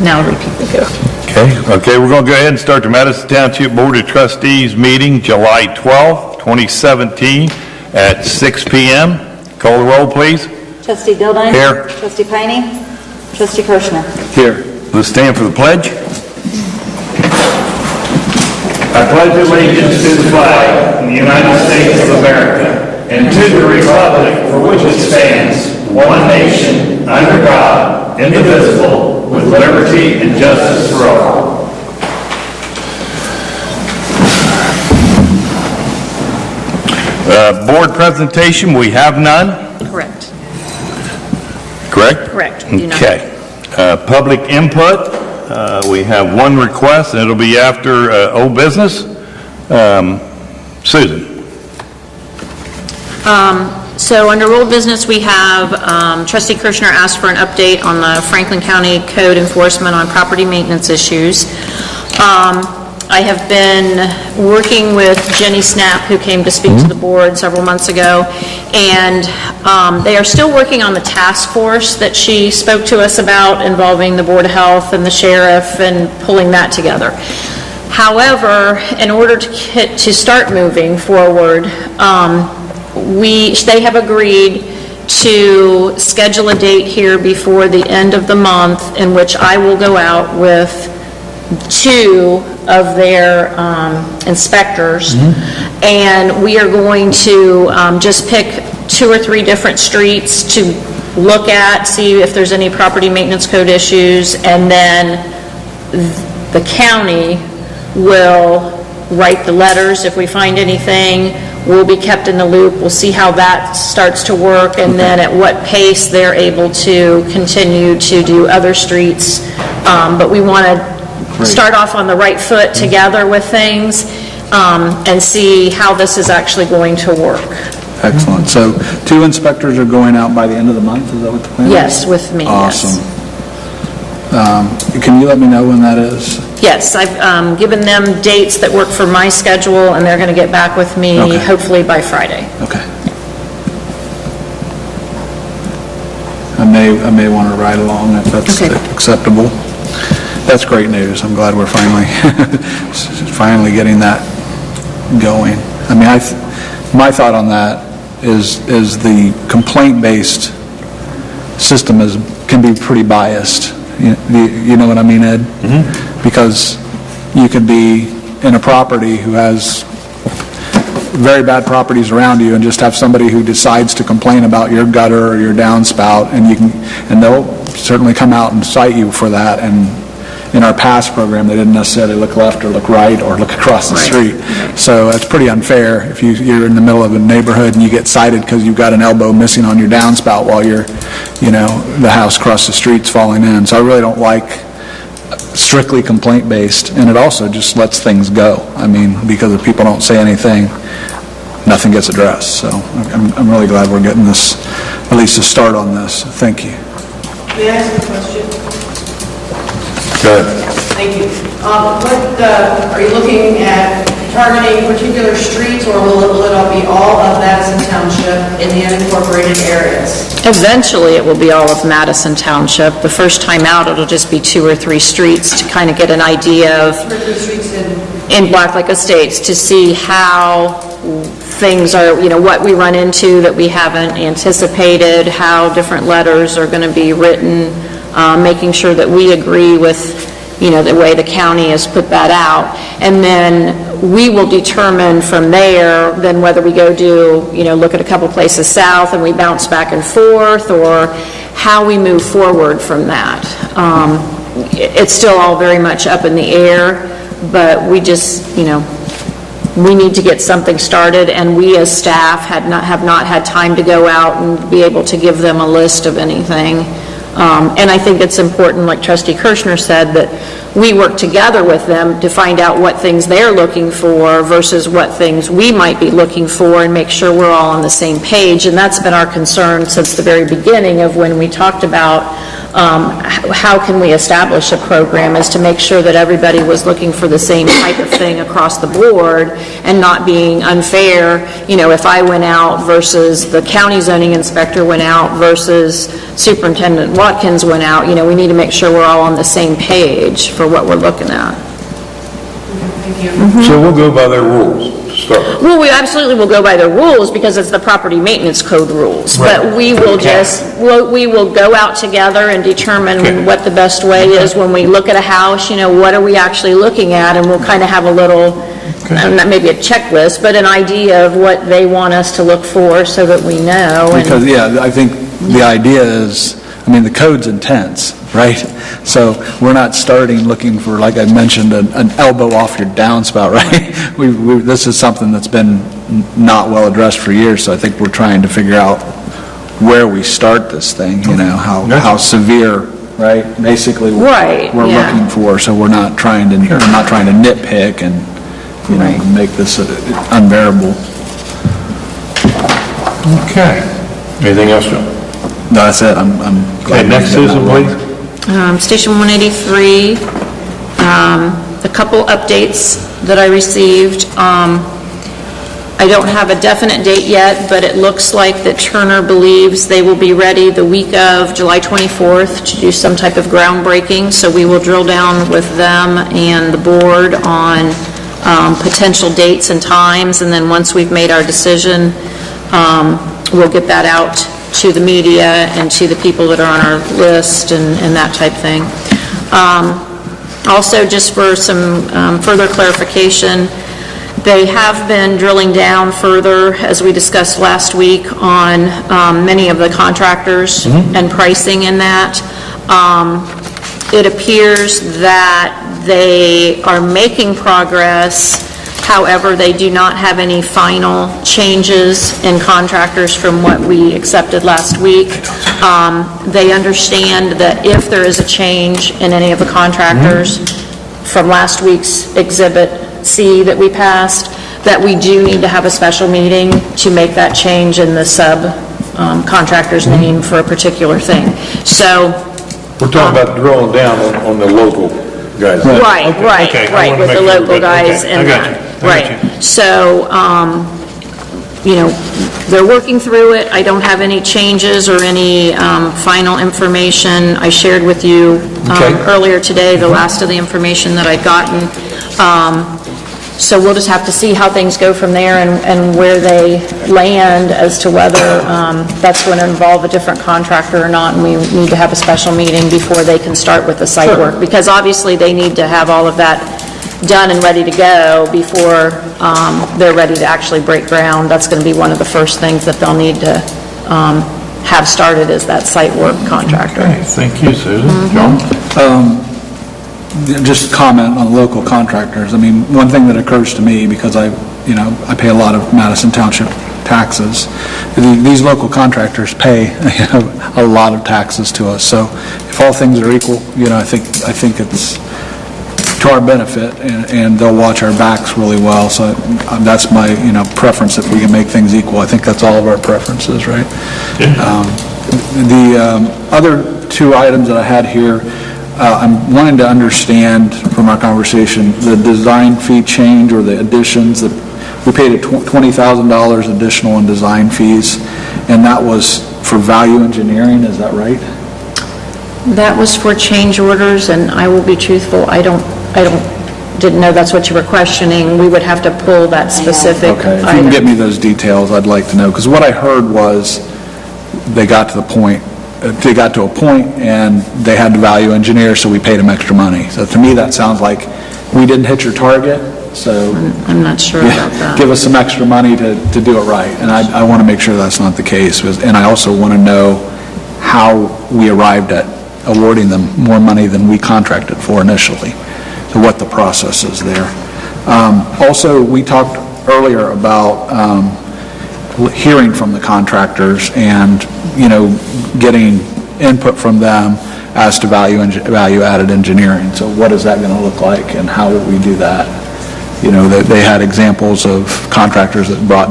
Now repeat the code. Okay, we're going to go ahead and start the Madison Township Board of Trustees meeting July 12th, 2017 at 6 p.m. Call the roll, please. Trustee Dildine. Here. Trustee Piney. Trustee Kirschner. Here. Let's stand for the pledge. I pledge allegiance to the flag of the United States of America and to the republic for which it stands, one nation, under God, indivisible, with liberty and justice for all. Board presentation, we have none. Correct. Correct? Correct. We do not. Okay. Public input, we have one request, and it'll be after old business. Susan. So under old business, we have Trustee Kirschner asked for an update on the Franklin County Code enforcement on property maintenance issues. I have been working with Jenny Snap, who came to speak to the board several months ago, and they are still working on the task force that she spoke to us about, involving the Board of Health and the sheriff and pulling that together. However, in order to start moving forward, they have agreed to schedule a date here before the end of the month in which I will go out with 2 of their inspectors, and we are going to just pick 2 or 3 different streets to look at, see if there's any property maintenance code issues, and then the county will write the letters if we find anything. We'll be kept in the loop. We'll see how that starts to work, and then at what pace they're able to continue to do other streets. But we want to start off on the right foot together with things, and see how this is actually going to work. Excellent. So 2 inspectors are going out by the end of the month, is that what the plan is? Yes, with me. Awesome. Yes. Can you let me know when that is? Yes, I've given them dates that work for my schedule, and they're going to get back with me hopefully by Friday. Okay. I may want to ride along if that's acceptable. That's great news. I'm glad we're finally getting that going. I mean, my thought on that is the complaint-based system can be pretty biased. You know what I mean, Ed? Mm-hmm. Because you could be in a property who has very bad properties around you and just have somebody who decides to complain about your gutter or your downspout, and they'll certainly come out and cite you for that. And in our past program, they didn't necessarily look left or look right or look across the street. So it's pretty unfair if you're in the middle of a neighborhood and you get cited because you've got an elbow missing on your downspout while the house across the street's falling in. So I really don't like strictly complaint-based, and it also just lets things go. I mean, because if people don't say anything, nothing gets addressed. So I'm really glad we're getting this, at least a start on this. Thank you. May I ask a question? Good. Thank you. Are you looking at targeting particular streets, or will it be all of Madison Township in the unincorporated areas? Eventually, it will be all of Madison Township. The first time out, it'll just be 2 or 3 streets to kind of get an idea of, 2 or 3 streets in Black Lake Estates, to see how things are, what we run into that we haven't anticipated, how different letters are going to be written, making sure that we agree with, the way the county has put that out. And then we will determine from there then whether we go look at a couple places south and we bounce back and forth, or how we move forward from that. It's still all very much up in the air, but we just, we need to get something started, and we as staff have not had time to go out and be able to give them a list of anything. And I think it's important, like Trustee Kirschner said, that we work together with them to find out what things they're looking for versus what things we might be looking for, and make sure we're all on the same page. And that's been our concern since the very beginning of when we talked about how can we establish a program, is to make sure that everybody was looking for the same type of thing across the board and not being unfair. If I went out versus the county zoning inspector went out versus Superintendent Watkins went out, we need to make sure we're all on the same page for what we're looking at. Thank you. So we'll go by their rules to start with. Well, we absolutely will go by the rules because it's the property maintenance code rules. But we will we will go out together and determine what the best way is when we look at a house, what are we actually looking at? And we'll kind of have a little, not maybe a checklist, but an idea of what they want us to look for so that we know. Because, I think the idea is, the code's intense, right? So we're not starting looking for, like I mentioned, an elbow off your downspout, right? This is something that's been not well addressed for years, so I think we're trying to figure out where we start this thing, how severe, right? Basically, we're looking for, so we're not trying to nitpick and, make this unbearable. Okay. Anything else, John? No, that's it. I'm glad. Okay, next, Susan, please. Station 183, a couple updates that I received. I don't have a definite date yet, but it looks like that Turner believes they will be ready the week of July 24th to do some type of groundbreaking, so we will drill down with them and the board on potential dates and times, and then once we've made our decision, we'll get that out to the media and to the people that are on our list and that type thing. Also, just for some further clarification, they have been drilling down further, as we discussed last week, on many of the contractors and pricing in that. It appears that they are making progress. However, they do not have any final changes in contractors from what we accepted last week. They understand that if there is a change in any of the contractors from last week's Exhibit C that we passed, that we do need to have a special meeting to make that change in the contractor's name for a particular thing. So, We're talking about drilling down on the local guys. right, with the local guys and that. Right. So, they're working through it. I don't have any changes or any final information. I shared with you earlier today the last of the information that I'd gotten. So we'll just have to see how things go from there and where they land as to whether that's going to involve a different contractor or not, and we need to have a special meeting before they can start with the site work, because obviously they need to have all of that done and ready to go before they're ready to actually break ground. That's going to be one of the first things that they'll need to have started, is that site work contractor. Okay, thank you, Susan. John? Just comment on local contractors. One thing that occurs to me, because I pay a lot of Madison Township taxes, these local contractors pay a lot of taxes to us. So if all things are equal, I think it's to our benefit, and they'll watch our backs really well. So that's my preference. If we can make things equal, I think that's all of our preferences, right? The other two items that I had here, I'm wanting to understand from our conversation the design fee change or the additions. That we paid $20,000 additional in design fees, and that was for value engineering. Is that right? That was for change orders, and I will be truthful, didn't know that's what you were questioning. We would have to pull that specific Okay, if you item. can get me those details, I'd like to know, because what I heard was they got to a point and they had to value engineer, so we paid them extra money. So to me, that sounds like we didn't hit your target, so I'm not sure about that. give us some extra money to do it right. And I want to make sure that's not the case. And I also want to know how we arrived at awarding them more money than we contracted for initially. So what the process is there. Also, we talked earlier about hearing from the contractors and, getting input from them as to value-added engineering. So what is that going to look like, and how will we do that? They had examples of contractors that brought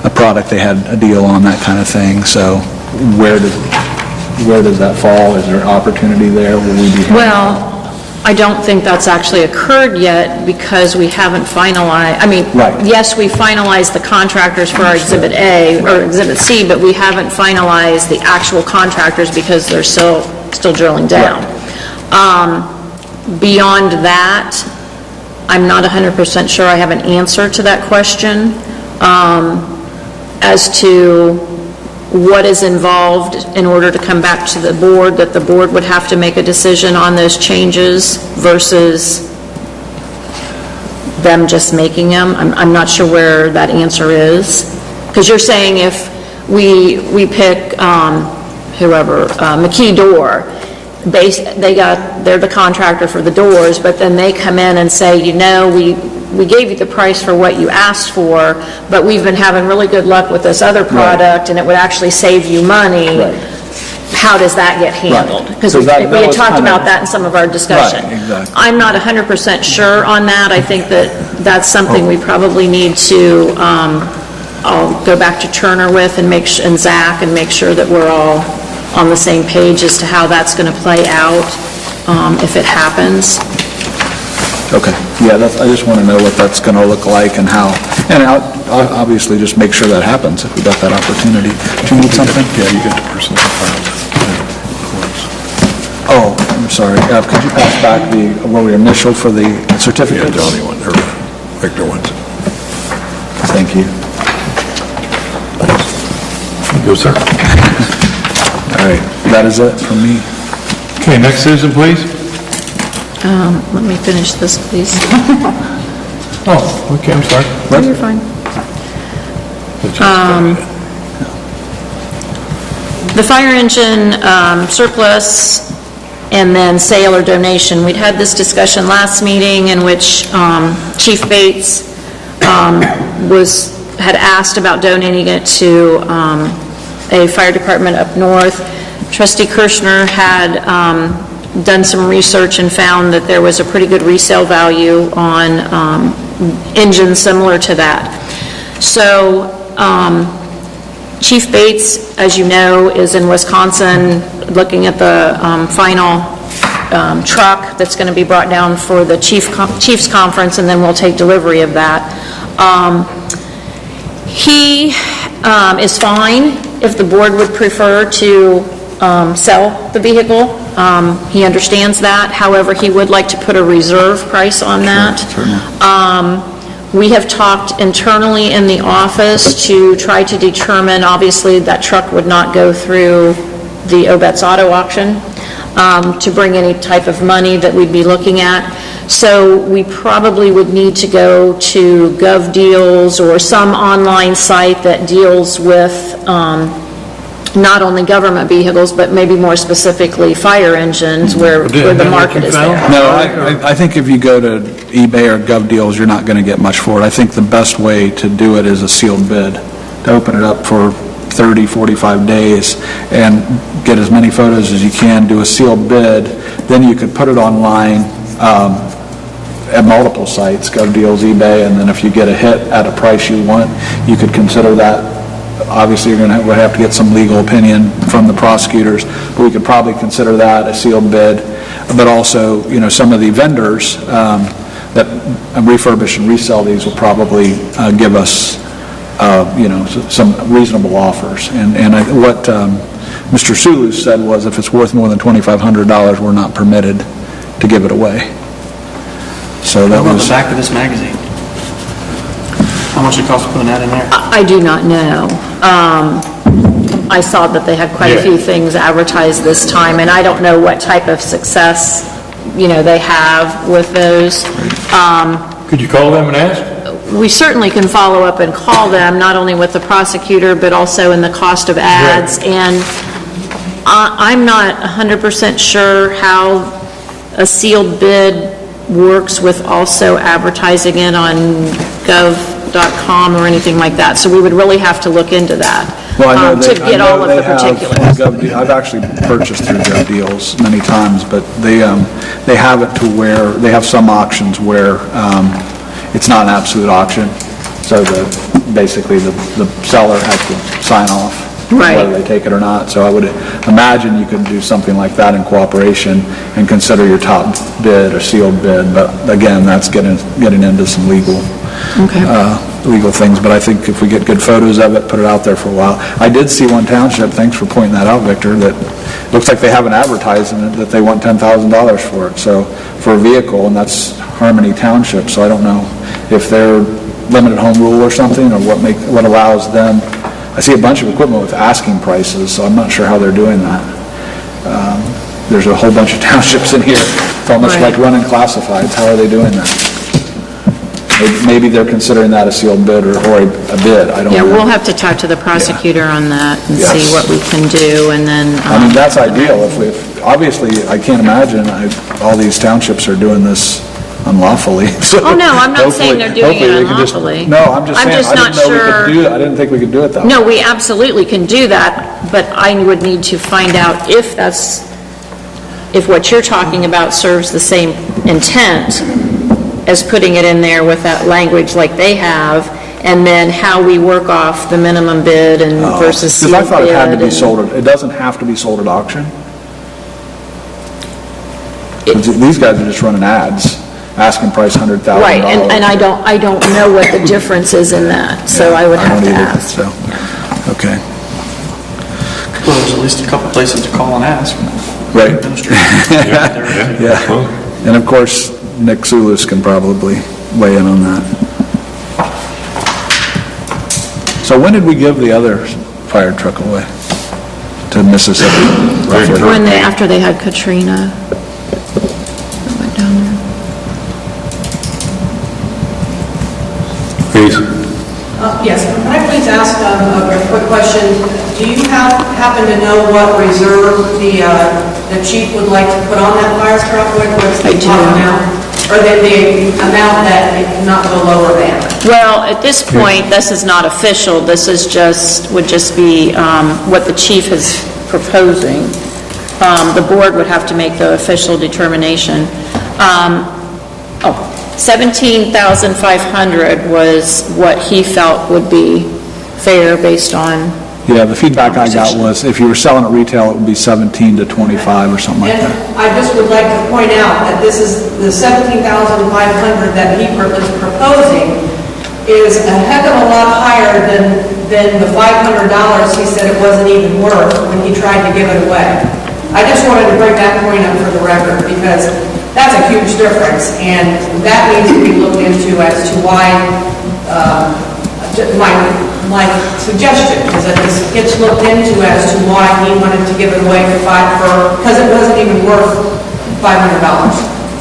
a product, they had a deal on, that kind of thing. So where where does that fall? Is there opportunity there? Will we be? Well, I don't think that's actually occurred yet because we haven't finalized, I mean, Right. yes, we finalized the contractors for our Exhibit A or Exhibit C, but we haven't finalized the actual contractors because they're still drilling down. Beyond that, I'm not 100% sure I have an answer to that question as to what is involved in order to come back to the board, that the board would have to make a decision on those changes versus them just making them. I'm not sure where that answer is. Because you're saying if we pick whoever, McKee Door, they're the contractor for the doors, but then they come in and say, you know, we gave you the price for what you asked for, but we've been having really good luck with this other product, and it would actually save you money. Right. How does that get handled? Because we that had was talked kind of- about that in some of our discussion. Right, exactly. I'm not 100% sure on that. I think that that's something we probably need to, I'll go back to Turner with and and Zach and make sure that we're all on the same page as to how that's going to play out if it happens. Okay, yeah, I just want to know what that's going to look like and how, and I'll obviously just make sure that happens if we got that opportunity. Do you need something? Yeah, you got the personal files. Oh, I'm sorry. Could you pass back where we initialed for the Yeah, certificates? Johnny one, or Victor ones. Thank you. Go, sir. All right, that is it from me. Okay, next citizen, please. Let me finish this, please. Oh, okay, I'm sorry. No, you're fine. The fire engine surplus and then sale or donation. We'd had this discussion last meeting in which Chief Bates had asked about donating it to a fire department up north. Trustee Kirschner had done some research and found that there was a pretty good resale value on engines similar to that. So Chief Bates, as you know, is in Wisconsin looking at the final truck that's going to be brought down for the Chiefs Conference, and then we'll take delivery of that. He is fine if the board would prefer to sell the vehicle. He understands that. However, he would like to put a reserve price on that. We have talked internally in the office to try to determine, obviously, that truck would not go through the Obet's Auto Auction to bring any type of money that we'd be looking at. So we probably would need to go to GovDeals or some online site that deals with not only government vehicles, but maybe more specifically fire engines where the market is there. No, I think if you go to eBay or GovDeals, you're not going to get much for it. I think the best way to do it is a sealed bid, to open it up for 30, 45 days and get as many photos as you can, do a sealed bid, then you could put it online at multiple sites, GovDeals, eBay, and then if you get a hit at a price you want, you could consider that. Obviously, we'd have to get some legal opinion from the prosecutors, but we could probably consider that a sealed bid. But also, some of the vendors that refurbish and resell these will probably give us, some reasonable offers. And what Mr. Sulu said was if it's worth more than $2,500, we're not permitted to give it away. So that What about was... the back of this magazine? How much it costs to put an ad in there? I do not know. I saw that they had quite a few things advertised this time, and I don't know what type of success, they have with those. Could you call them and ask? We certainly can follow up and call them, not only with the prosecutor, but also in the cost of ads. And I'm not 100% sure how a sealed bid works with also advertising it on gov.com or anything like that. So we would really have to look into that to get all of the particulars. I've actually purchased through GovDeals many times, but they have it to where, they have some auctions where it's not an absolute auction. So basically the seller has to sign off Right. whether they take it or not. So I would imagine you could do something like that in cooperation and consider your top bid a sealed bid. But again, that's getting into some legal things. But I think if we get good photos of it, put it out there for a while. I did see one township, thanks for pointing that out, Victor, that looks like they have an advertisement that they want $10,000 for it, so, for a vehicle, and that's Harmony Township. So I don't know if they're limited home rule or something, or what allows them. I see a bunch of equipment with asking prices, so I'm not sure how they're doing that. There's a whole bunch of townships in here. It's almost like running classifieds. How are they doing that? Maybe they're considering that a sealed bid or a bid. I don't know. Yeah, we'll have to talk to the prosecutor on that and see Yes. what we can do, and then... I mean, that's ideal. If obviously, I can't imagine all these townships are doing this unlawfully. So Oh, no, I'm not saying they're doing hopefully it they can just- unlawfully. No, I'm just saying, I not didn't know we sure... could do that. I didn't think we could do it that way. No, we absolutely can do that, but I would need to find out if what you're talking about serves the same intent as putting it in there with that language like they have, and then how we work off the minimum bid and versus sealed Because I thought it had to bid be and- sold, it doesn't have to be sold at auction? 'Cause these guys are just running ads, asking price $100,000. Right, and I don't know what the difference is in that, so I would have to don't either, ask. so, okay. Well, there's at least a couple places to call and ask. Right. Administration. Yeah, and of course, Nick Zulus can probably weigh in on that. So when did we give the other fire truck away? To Mississippi? roughly? After they had Katrina. It went down there. Please. Yes, can I please ask a quick question? Do you happen to know what reserve the chief would like to put on that fire truck? What's the top amount? Or the amount that it cannot go lower than? Well, at this point, this is not official, this is would just be what the chief is proposing. The board would have to make the official determination. 17,500 was what he felt would be fair based on... Yeah, the feedback I got was if you were selling at retail, it would be 17 to 25 or something like And that. I just would like to point out that this is the 17,500 that he is proposing is a heck of a lot higher than the $500 he said it wasn't even worth when he tried to give it away. I just wanted to bring that point up for the record because that's a huge difference, and that needs to be looked into as to why my suggestion is that this gets looked into as to why he wanted to give it away because it wasn't even worth $500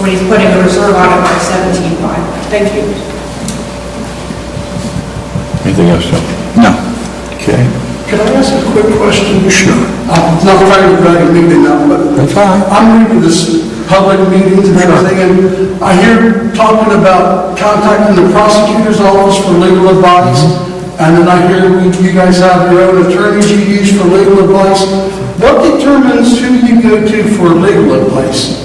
when he's putting a reserve on it by $17,500. Thank you. Anything else, John? No. Okay. Can I ask a quick question? Sure. I'm not trying to drag a meeting up, but I'm reading this public meetings and everything, and I hear talking about contacting the prosecutor's office for legal advice, and then I hear you guys have your own attorneys you use for legal advice. What determines who you go to for legal advice?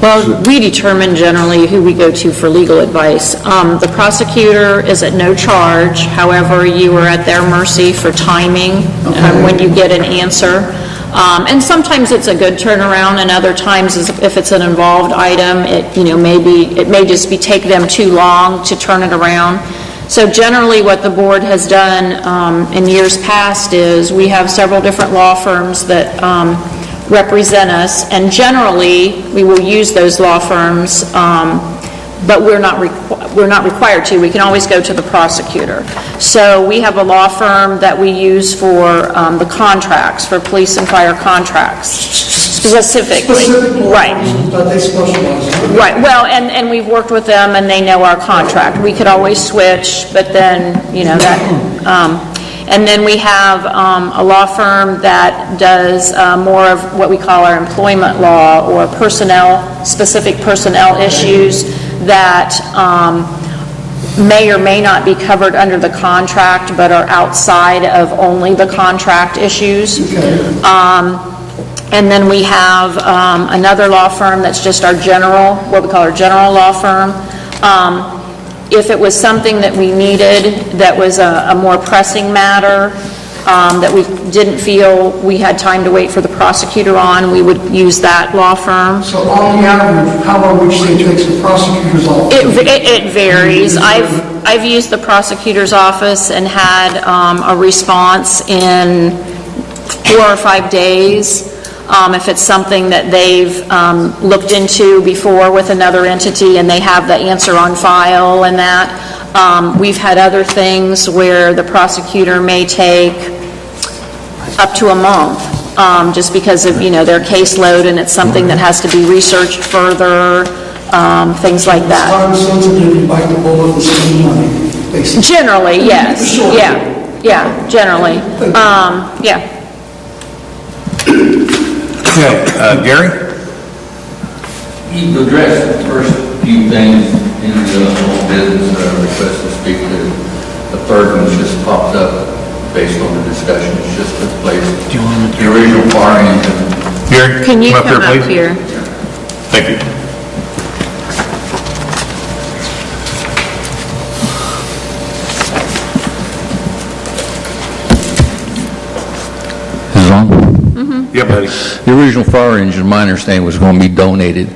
Well, we determine generally who we go to for legal advice. The prosecutor is at no charge, however, you are at their mercy for timing when you get an answer. And sometimes it's a good turnaround, and other times, if it's an involved item, it may just take them too long to turn it around. So generally, what the board has done in years past is we have several different law firms that represent us, and generally, we will use those law firms, but we're not required to. We can always go to the prosecutor. So we have a law firm that we use for the contracts, for police and fire contracts, specifically. Specific law Right. firms that they specialize in. Right, well, and we've worked with them, and they know our contract. We could always switch, but then, that... and then we have a law firm that does more of what we call our employment law or specific personnel issues that may or may not be covered under the contract but are outside of only the contract issues. And then we have another law firm that's just what we call our general law firm. If it was something that we needed that was a more pressing matter, that we didn't feel we had time to wait for the prosecutor on, we would use that law firm. So on the average, how long would you say it takes the prosecutor's office? It varies. I've used the prosecutor's office and had a response in 4 or 5 days. If it's something that they've looked into before with another entity and they have the answer on file and that. We've had other things where the prosecutor may take up to a month, just because of, their caseload, and it's something that has to be researched further, things like that. Time sensitive, you bite the bullet and spend money, basically. Generally, yes. Sure. Yeah, generally. Yeah. Okay, Gary? You addressed the first few things in the whole business, request to speak to. The third one just popped up based on the discussion that's just took place. The original fire engine. Gary? Can you come up please. here? Thank you. Is it on? Yep, buddy. The original fire engine, my understanding, was going to be donated.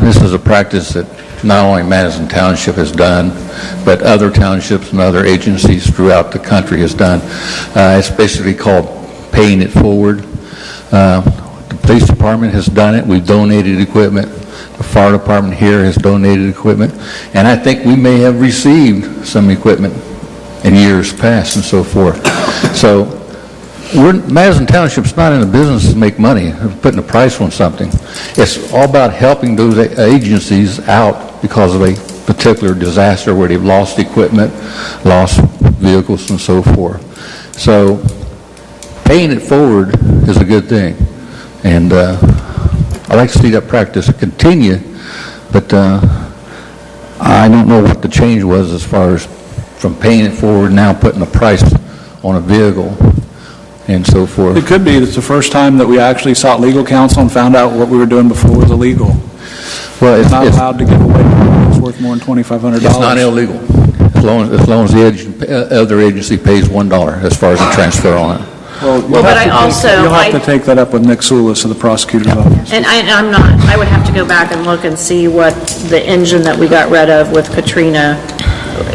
This is a practice that not only Madison Township has done, but other townships and other agencies throughout the country has done. It's basically called paying it forward. The police department has done it. We've donated equipment. The fire department here has donated equipment. And I think we may have received some equipment in years past and so forth. So Madison Township's not in the business to make money, putting a price on something. It's all about helping those agencies out because of a particular disaster where they've lost equipment, lost vehicles, and so forth. So paying it forward is a good thing. And I like to see that practice continue, but I don't know what the change was as far as from paying it forward now putting a price on a vehicle and so forth. It could be it's the first time that we actually sought legal counsel and found out what we were doing before was illegal. Well, It's not allowed to give away money that's worth more than $2,500. It's not illegal, as long as the other agency pays $1 as far as the transfer on it. Well, But I also, you'll have to take that up with Nick Soulis of the prosecutor's office. and I'm not, I would have to go back and look and see what the engine that we got rid of with Katrina,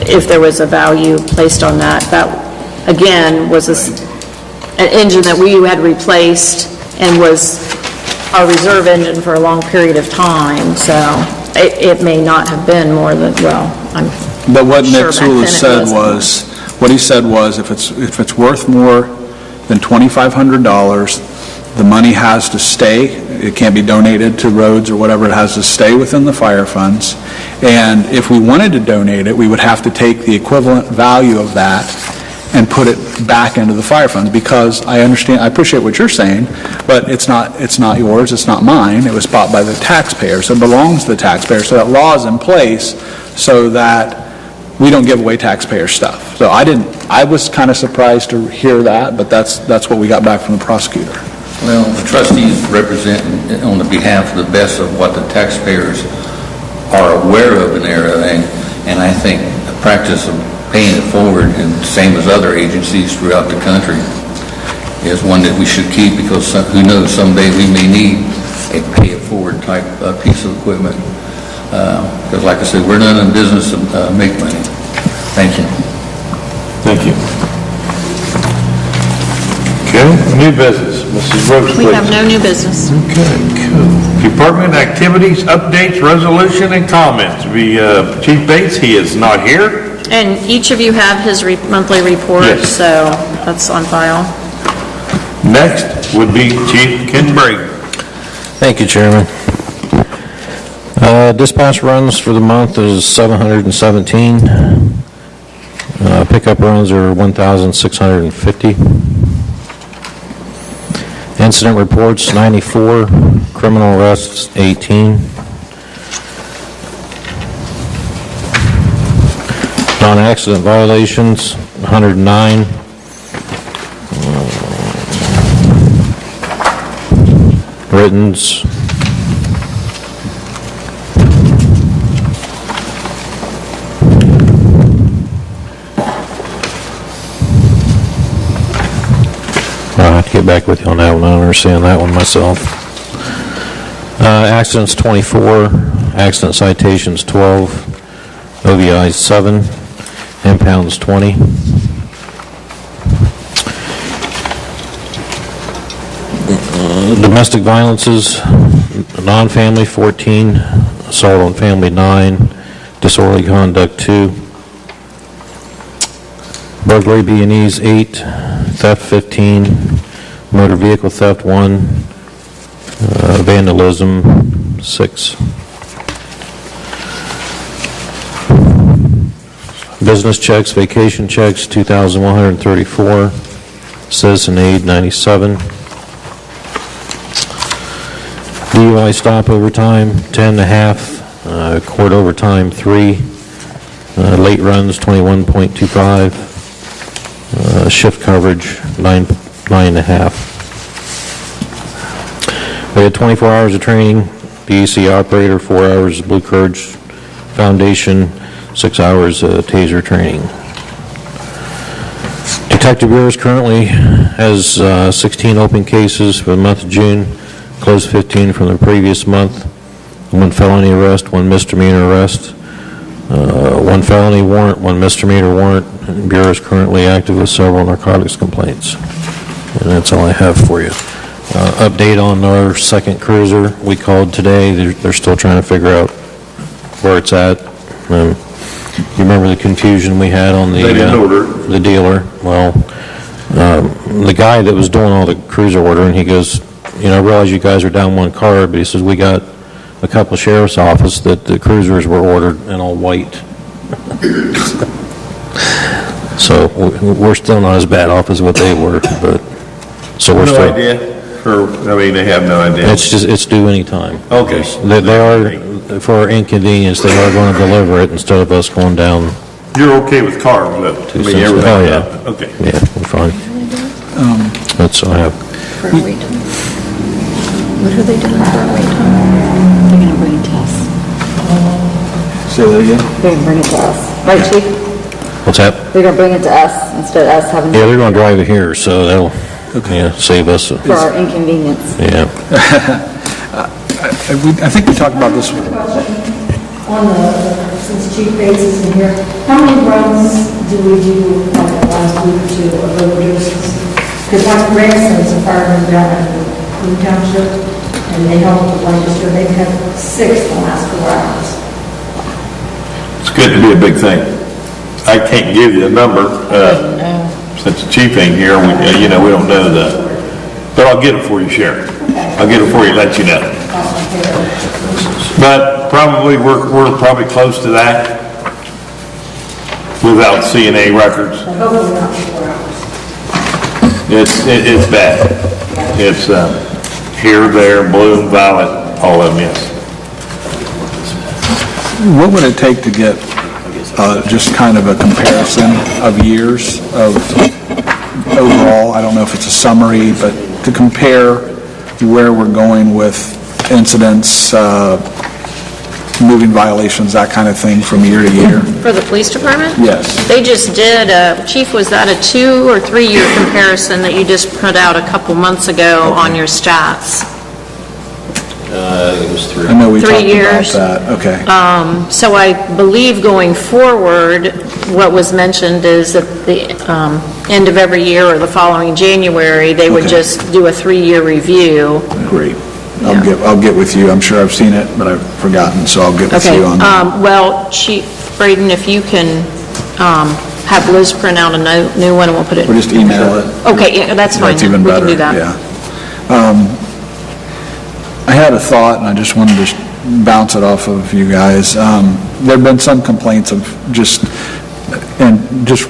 if there was a value placed on that. That, again, was an engine that we had replaced and was our reserve engine for a long period of time, so it may not have been more than, well, I'm But what Nick sure back then Soulis it said wasn't. what he said was, if it's worth more than $2,500, the money has to stay. It can't be donated to roads or whatever. It has to stay within the fire funds. And if we wanted to donate it, we would have to take the equivalent value of that and put it back into the fire funds, because I appreciate what you're saying, but it's not yours, it's not mine. It was bought by the taxpayer, so it belongs to the taxpayer. So that law is in place so that we don't give away taxpayer stuff. So I was kind of surprised to hear that, but that's what we got back from the prosecutor. Well, the trustees represent on the behalf of the best of what the taxpayers are aware of and everything, and I think the practice of paying it forward, and same as other agencies throughout the country, is one that we should keep, because who knows, someday we may need a pay it forward type piece of equipment. Because like I said, we're not in business to make money. Thank you. Thank you. Okay, new business. Mrs. Brooks, please. We have no new business. Okay, cool. Department activities, updates, resolution, and comments. Chief Bates, he is not here. And each of you have his monthly report, Yes. so that's on file. Next would be Chief Ken Brady. Thank you, Chairman. Dispatch runs for the month is 717. Pickup runs are 1,650. Incident reports 94. Criminal arrests 18. Non-accident violations 109. Writtens 1 get back with you on that one. I don't understand that one myself. Accidents 24, accident citations 12, OVI 7, impounds 20. Domestic violences, non-family 14, assault on family 9, disorderly conduct 2, burglary B&Es 8, theft 15, motor vehicle theft 1, vandalism 6. Business checks, vacation checks 2,134, citizen aid 97. DUI stop overtime, 10.5, court overtime, 3, late runs, 21.25, shift coverage, 9.5. We had 24 hours of training, DEC operator, 4 hours of Blue Courage Foundation, 6 hours of taser training. Detective Bureau currently has 16 open cases for the month of June, closed 15 from the previous month, 1 felony arrest, 1 misdemeanor arrest, 1 felony warrant, 1 misdemeanor warrant. And the Bureau is currently active with several narcotics complaints. And that's all I have for you. Update on our second cruiser. We called today. They're still trying to figure out where it's at. You remember the confusion we had on the the dealer? Well, the guy that was doing all the cruiser ordering, he goes, I realize you guys are down 1 car, but he says, we got a couple sheriff's office that the cruisers were ordered in all white. So we're still not as bad off as what they were, but, so we're No still. idea, they have no idea. It's due any time. Okay. They are, for our inconvenience, they are going to deliver it instead of us going down You're okay with cars, though? 2 cents. Oh, yeah. Okay. Yeah, we're fine. That's all I have. What are they doing for a wait time? They're going to bring it to us. Say that again? They're going to bring it to us. Right, Chief? What's that? They're going to bring it to us instead of us having Yeah, to they're going to drive it here, so that'll save us. for our inconvenience. Yeah. I think we talked about this. On since Chief Bates is in here, how many runs do we do like the last week or 2 of villagers? Because my grandson's a fireman down in Madison Township, and they help with Lancaster, they've had 6 the last 4 hours. It's good to be a big thing. I can't give you a number, since the chief ain't here, we don't know that. But I'll get it for you, Sharon. I'll get it for you, let you know. But probably, we're probably close to that without CNA records. Hopefully not 4 hours. It's bad. It's here, there, blue, violet, all of them, yes. What would it take to get just kind of a comparison of years of overall? I don't know if it's a summary, but to compare where we're going with incidents, moving violations, that kind of thing from year to year? For the police department? Yes. They just did, Chief, was that a 2 or 3 year comparison that you just put out a couple months ago on your stats? It was 3. I know we 3 talked years. about that. Okay. So I believe going forward, what was mentioned is at the end of every year or the following January, they would Okay. just do a 3-year review. Great. I'll get with you. I'm sure I've seen it, but I've forgotten, so I'll get with Okay, you on that. well, Chief Braden, if you can have Liz print out a new one and we'll put it. Or just email it. Okay, yeah, that's fine. That's even We better. can do that. Yeah. I had a thought, and I just wanted to bounce it off of you guys. There've been some complaints of just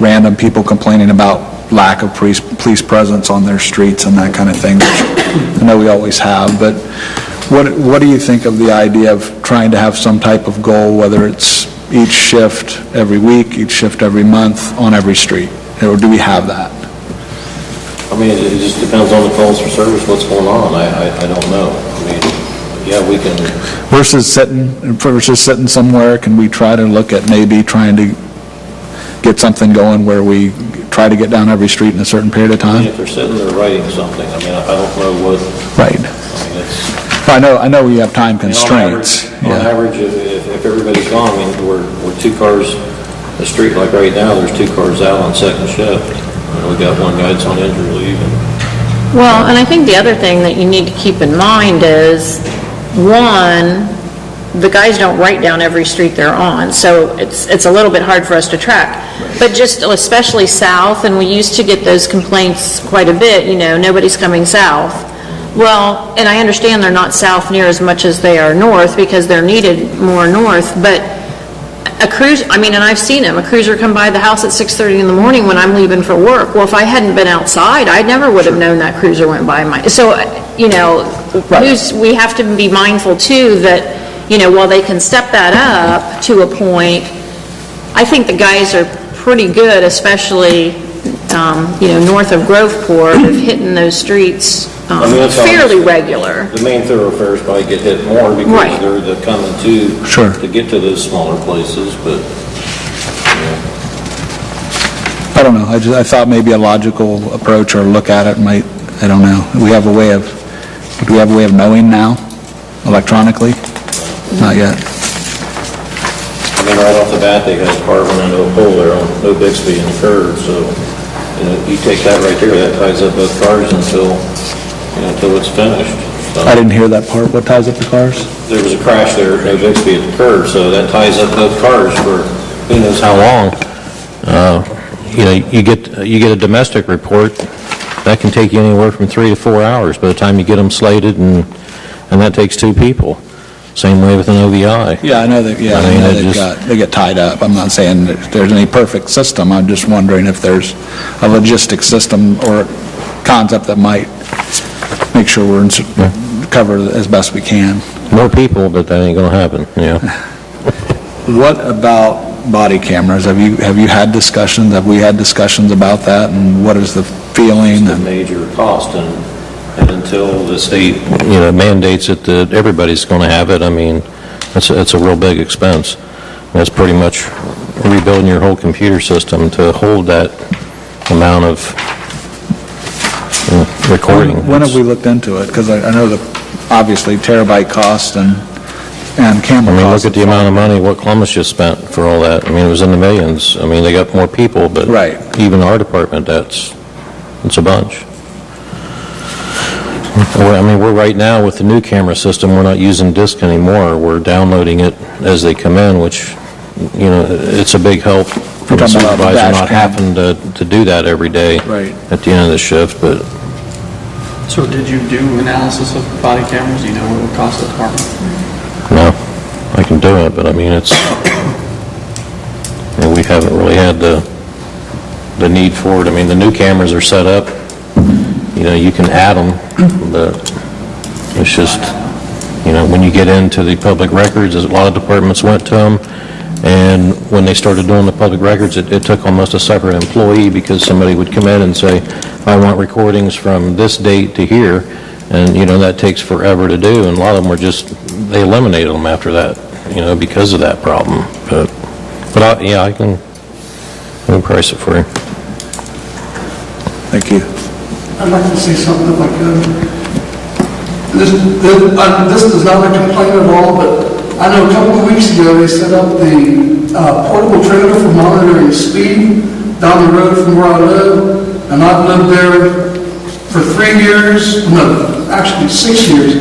random people complaining about lack of police presence on their streets and that kind of thing, which I know we always have, but what do you think of the idea of trying to have some type of goal, whether it's each shift every week, each shift every month on every street, or do we have that? I mean, it just depends on the calls for service, what's going on. I don't know. I mean, yeah, we can. Versus sitting somewhere, can we try to look at maybe trying to get something going where we try to get down every street in a certain period of I mean, time? if they're sitting there writing something, I mean, I don't know what, Right. I mean, it's... I know we have time I mean, constraints. On Yeah. average, if everybody's gone, I mean, we're 2 cars, the street, like right now, there's 2 cars out on second shift. We got one guy that's on injury leave. Well, and I think the other thing that you need to keep in mind is, one, the guys don't write down every street they're on, so it's a little bit hard for us to track. But just especially south, and we used to get those complaints quite a bit, nobody's coming south. Well, and I understand they're not south near as much as they are north, because they're needed more north, but a cruiser, and I've seen them, a cruiser come by the house at 6:30 in the morning when I'm leaving for work. Well, if I hadn't been outside, I never would have known that cruiser went by so, we have to be mindful too that, while they can step that up to a point, I think the guys are pretty good, especially, north of Groveport, of hitting those streets I mean, that's fairly obviously- regular. The main thoroughfares probably get hit more Right. because they're the coming to. Sure. To get to those smaller places, but, I don't know, I thought maybe a logical approach or look at it might, I don't know. Do we have a way of knowing now, electronically? Not yet. I mean, right off the bat, they got a car running into a pole there on No Bixby and the curve, so, you take that right there, that ties up both cars until it's finished. So, I didn't hear that part. What ties up the cars? there was a crash there at No Bixby at the curve, so that ties up both cars for who knows how long. You get a domestic report, that can take you anywhere from 3 to 4 hours by the time you get them slated, and that takes 2 people. Same way with an OVI. Yeah, I know that, I mean, they get tied up. I'm not saying that there's any perfect system. I'm just wondering if there's a logistic system or concept that might make sure we're covered as best we can. More people, but that ain't gonna happen, What about body cameras? Have you had discussions, have we had discussions about that, and what is the feeling? It's a major cost, and until the state, mandates it that everybody's gonna have it, I mean, it's a real big expense. That's pretty much rebuilding your whole computer system to hold that amount of recording. When have we looked into it? Because I know that obviously terabyte cost and camera I mean, cost. look at the amount of money what Columbus just spent for all that. I mean, it was in the millions. I mean, they got more people, but Right. even our department, it's a bunch. I mean, we're right now with the new camera system, we're not using disk anymore. We're downloading it as they come in, which, it's a big help from the talking about the supervisor dash not cam. having to do that every day Right. at the end of the shift, but So did you do analysis of body cameras? Do you know what it would cost the department? no, I can do it, but I mean, we haven't really had the need for it. I mean, the new cameras are set up, you can add them, but it's just, when you get into the public records, a lot of departments went to them, and when they started doing the public records, it took almost a separate employee, because somebody would come in and say, I want recordings from this date to here, and, that takes forever to do, and a lot of them were just, they eliminated them after that, because of that problem. But I can price it for you. Thank you. I'd like to say something if I could. This is not a complaint at all, but I know a couple of weeks ago, they set up the portable trailer for monitoring speed down the road from where I live, and I've lived there for 3 years, no, actually 6 years,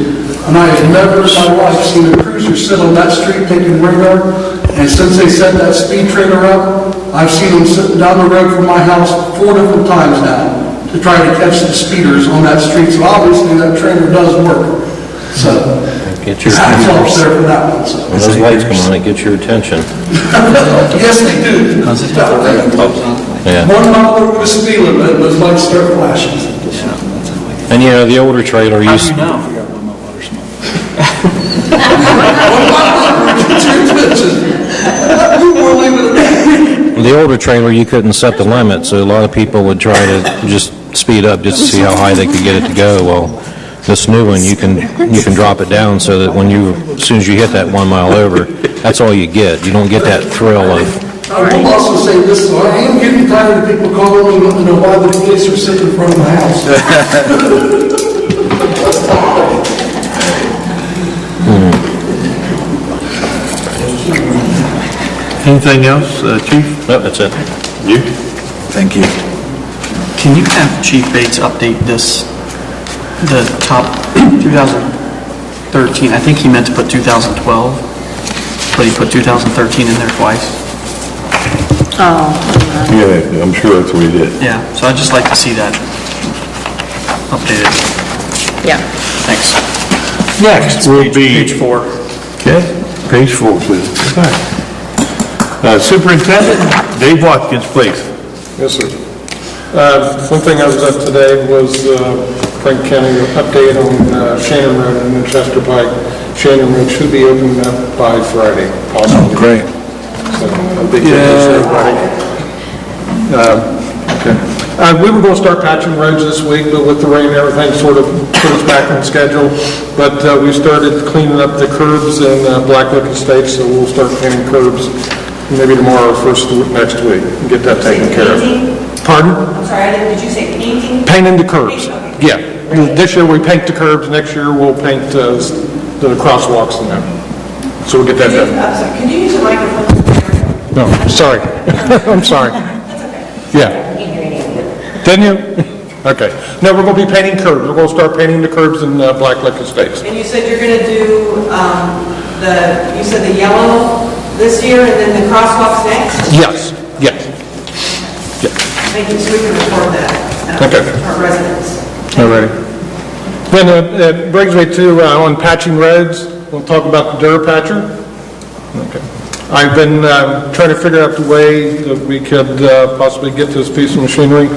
and I have never in my life seen a cruiser sit on that street taking radar, and since they set that speed trailer up, I've seen them sitting down the road from my house 4 different times now to try to catch the speeders on that street, so obviously that trailer does work. So, Get your hats off there for that one, so. When those lights come on, it gets your attention. Yes, they do. Yeah. 1 mile over the speed limit, those lights start flashing. And the older trailer used, the older trailer, you couldn't set the limit, so a lot of people would try to just speed up just to see how high they could get it to go. Well, this new one, you can drop it down so that as soon as you hit that 1 mile over, that's all you get. You don't get that thrill of I will also say this, though, I am getting tired of people calling me wanting to know why the police are sitting in front of my house. Anything else, Chief? No, that's it. You? Thank you. Can you have Chief Bates update this, the top 2013? I think he meant to put 2012, but he put 2013 in there twice. Oh, Yeah, I'm sure that's what he did. Yeah, so I'd just like to see that updated. yeah. Thanks. Next will be... Page 4. Okay, page 4, please. Superintendent Dave Watkins, please. Yes, sir. One thing I was at today was Frank County update on Shannon Road and Winchester Pike. Shannon Road should be opened up by Friday, possibly. Oh, great. So, a big good news for everybody. Okay. We were going to start patching roads this week, but with the rain, everything sort of put us back on schedule. But we started cleaning up the curbs in Blacklick Estates, so we'll start painting curbs maybe tomorrow or next week and get that taken care of. Pardon? I'm sorry, did you say painting? Painting the curbs. Yeah. This year we paint the curbs, next year we'll paint the crosswalks and that. So we'll get that done. I'm sorry, can you use the microphone? No, sorry. I'm sorry. Yeah. Didn't you? Okay. No, we're going to be painting curbs. We're going to start painting the curbs in Blacklick Estates. And you said you're going to do you said the yellow this year and then the crosswalks next? Yes, yes. Yeah. Thank you, so we can report that Okay. to our residents. All righty. Then it brings me to on patching roads. We'll talk about the Durapatcher. Okay. I've been trying to figure out the way that we could possibly get this piece of machinery,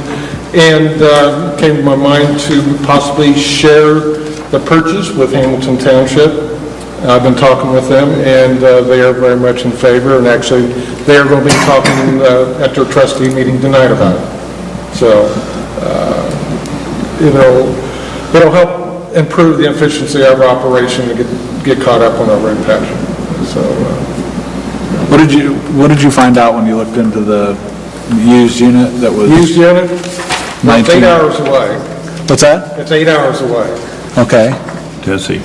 and it came to my mind to possibly share the purchase with Hamilton Township. I've been talking with them, and they are very much in favor, and actually, they are going to be talking at their trustee meeting tonight about it. So, it'll help improve the efficiency of our operation to get caught up on our road patching. So, What did you find out when you looked into the used unit that was? used unit, it's 19. 8 hours away. What's that? It's 8 hours away. Okay, Tennessee.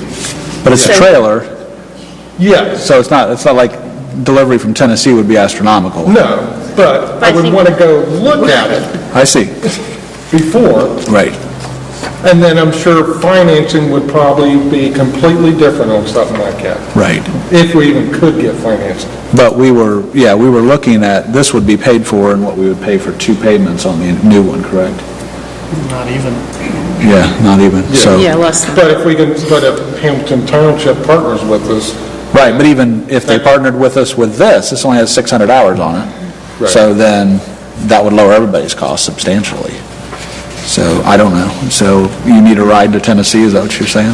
but it's a trailer, Yes. so it's not like delivery from Tennessee would be astronomical. No, but I would want to go look at it I see, before, right. and then I'm sure financing would probably be completely different on something like that, Right. if we even could get financing. But we were looking at, this would be paid for in what we would pay for 2 payments on the new one, correct? Not even. Yeah, not even, so. Yeah, less than. But if Hamilton Township partners with us, Right, but even if they partnered with us with this only has 600 hours on it. Right. So then, that would lower everybody's cost substantially. So, I don't know. So, you need a ride to Tennessee, is that what you're saying?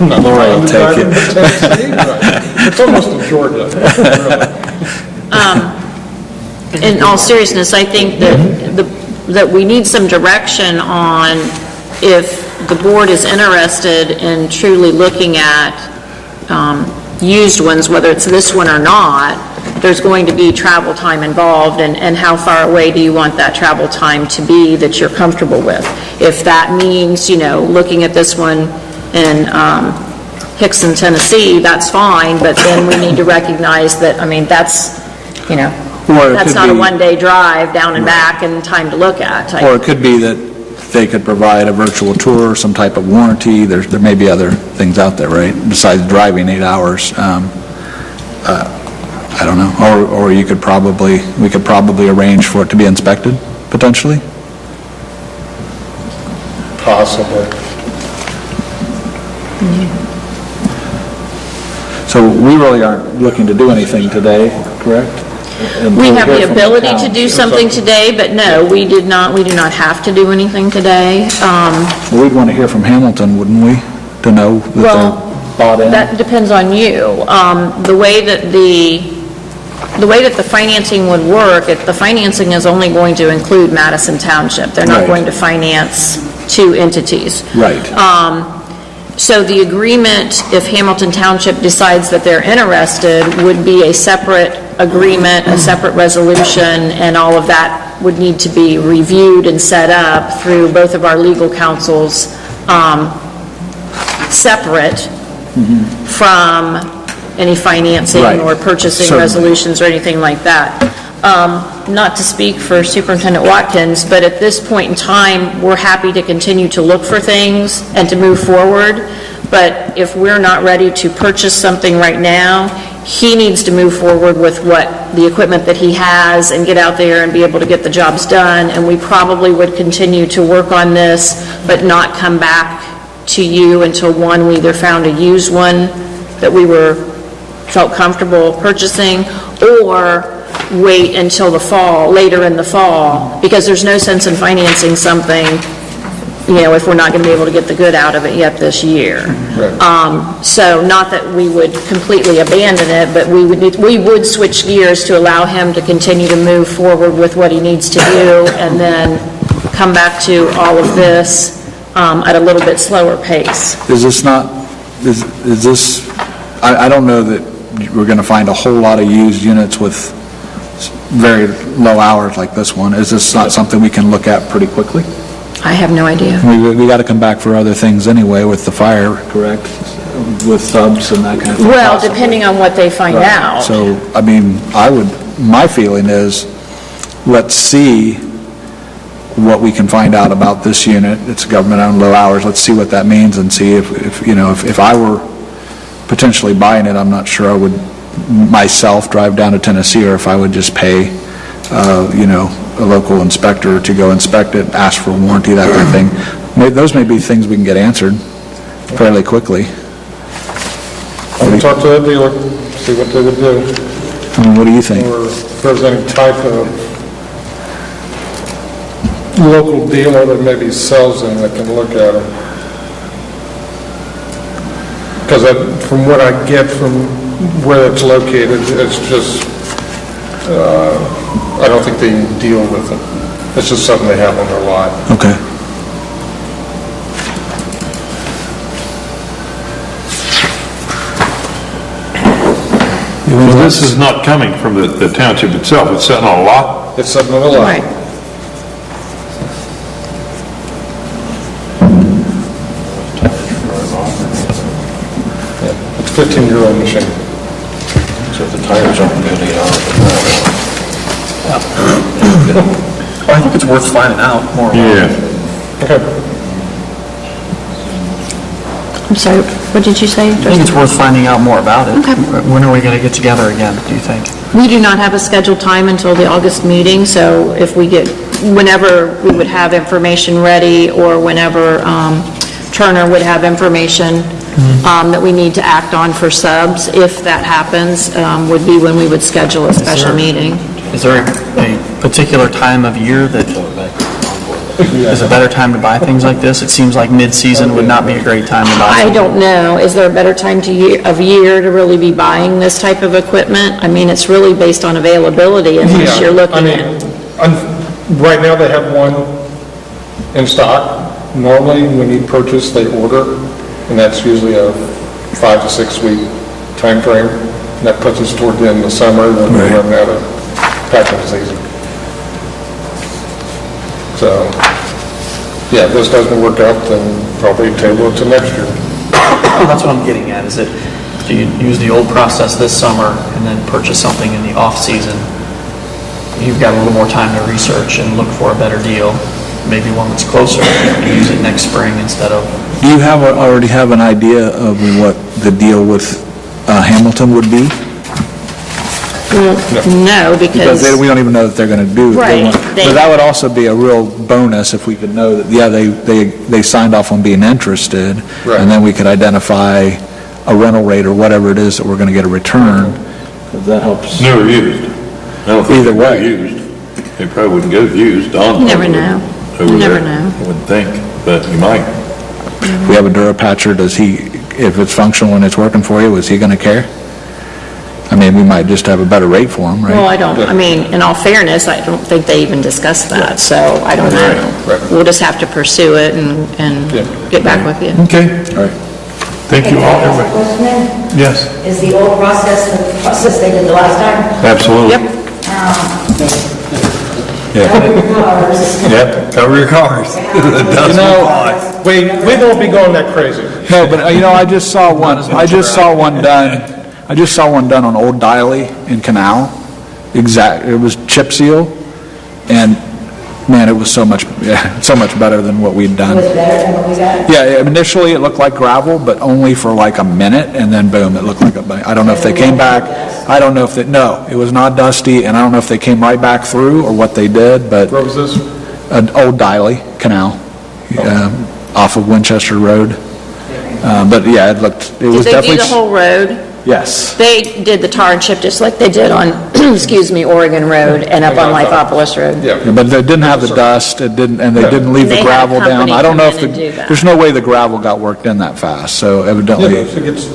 I'm not Lori will trying to take drive it. into Tennessee, but it's almost in Georgia, really. In all seriousness, I think that we need some direction on if the board is interested in truly looking at used ones, whether it's this one or not. There's going to be travel time involved, and how far away do you want that travel time to be that you're comfortable with? If that means, looking at this one in Hickson, Tennessee, that's fine, but then we need to recognize that, that's, that's not a one-day drive down and back and time to look at. Or it could be that they could provide a virtual tour, some type of warranty. There may be other things out there, right, besides driving 8 hours. I don't know. Or we could probably arrange for it to be inspected, potentially? Possibly. So we really aren't looking to do anything today, correct? We have the ability to do something today, but no, we do not have to do anything today. Well, we'd want to hear from Hamilton, wouldn't we, to know that they're bought in? That depends on you. The way that the financing would work, if the financing is only going to include Madison Township, they're not Right. going to finance 2 entities. Right. So the agreement, if Hamilton Township decides that they're interested, would be a separate agreement, a separate resolution, and all of that would need to be reviewed and set up through both of our legal counsels, separate from any financing Right. or purchasing Certainly. resolutions or anything like that. Not to speak for Superintendent Watkins, but at this point in time, we're happy to continue to look for things and to move forward. But if we're not ready to purchase something right now, he needs to move forward with the equipment that he has and get out there and be able to get the jobs done. And we probably would continue to work on this, but not come back to you until, one, we either found a used one that we felt comfortable purchasing, or wait until the fall, later in the fall, because there's no sense in financing something, if we're not going to be able to get the good out of it yet this year. So not that we would completely abandon it, but we would switch gears to allow him to continue to move forward with what he needs to do, and then come back to all of this at a little bit slower pace. Is this not, is this, I don't know that we're going to find a whole lot of used units with very low hours like this one. Is this not something we can look at pretty quickly? I have no idea. We got to come back for other things anyway with the fire, correct? With subs and that kind of thing. Well, possibly. depending on what they find out. So, my feeling is, let's see what we can find out about this unit. It's government-owned, low hours. Let's see what that means and see if I were potentially buying it, I'm not sure I would myself drive down to Tennessee, or if I would just pay, a local inspector to go inspect it, ask for a warranty, that kind of thing. Those may be things we can get answered fairly quickly. I will talk to the dealer, see what they would do, What do you think? or if there's any type of local dealer that maybe sells them that can look at them. Because from what I get from where it's located, it's just, I don't think they even deal with it. It's just something they have on their lot. Okay. Well, this is not coming from the township itself, it's sitting on a lot? It's something on the lot. Right. It's a 15-year-old machine. So if the tires aren't good, Well, I think it's worth finding out more. Yeah. Okay. I'm sorry, what did you say? I think it's worth finding out more about it. Okay. When are we going to get together again, do you think? We do not have a scheduled time until the August meeting, so whenever we would have information ready, or whenever Turner would have information that we need to act on for subs, if that happens, would be when we would schedule a special meeting. Is there a particular time of year that is a better time to buy things like this? It seems like mid-season would not be a great time to buy I something. don't know, is there a better time of year to really be buying this type of equipment? I mean, it's really based on availability, unless Yeah, you're looking I mean, at... right now they have one in stock. Normally, when you purchase, they order, and that's usually a 5 to 6 week time frame. And that puts us toward the end of the summer, when we're running out of packing season. So, yeah, if this doesn't work out, then probably table it to next year. Well, that's what I'm getting at, is that do you use the old process this summer and then purchase something in the off-season? You've got a little more time to research and look for a better deal, maybe one that's closer, and use it next spring instead of... Do you already have an idea of what the deal with Hamilton would be? No, Because we don't even know that they're going to do it. Right. But that would also be a real bonus if we could know that, yeah, they signed off on being interested, Right. and then we could identify a rental rate or whatever it is that we're going to get a return, because that helps. Never used. I don't think Either they'd go way. used. They probably wouldn't go used on. You never know. Over You never there. know. I wouldn't think, but you might. If we have a Durapatcher, if it's functional and it's working for you, is he going to care? I mean, we might just have a better rate for him, right? Well, I mean, in all fairness, I don't think they even discussed that, so I don't know. Right. We'll just have to pursue it and Yeah. get back with you. Okay. All right. Thank you all. Everybody. Question Yes, is the old process, the process they did the last time. absolutely. Yep. Yep, cover your cars. The dust will fly. We won't be going that crazy. No, but I just saw one done on Old Diley in Canal. It was chip seal, and man, it was so much better than what we'd done. Was it better than what we got? Yeah, initially it looked like gravel, but only for like a minute, and then boom, it looked like I don't know if they came back, no, it was not dusty, and I don't know if they came right back through or what they did, but Where was this? an Old Diley Canal, off of Winchester Road. But yeah, it was Did they definitely... do the whole road? Yes. They did the tar and chip just like they did on, excuse me, Oregon Road and up on Lithopolis Road. Yeah. But they didn't have the dust, and they didn't leave They the had a gravel down. company I don't know if come in and do that. there's no way the gravel got worked in that fast, so evidently,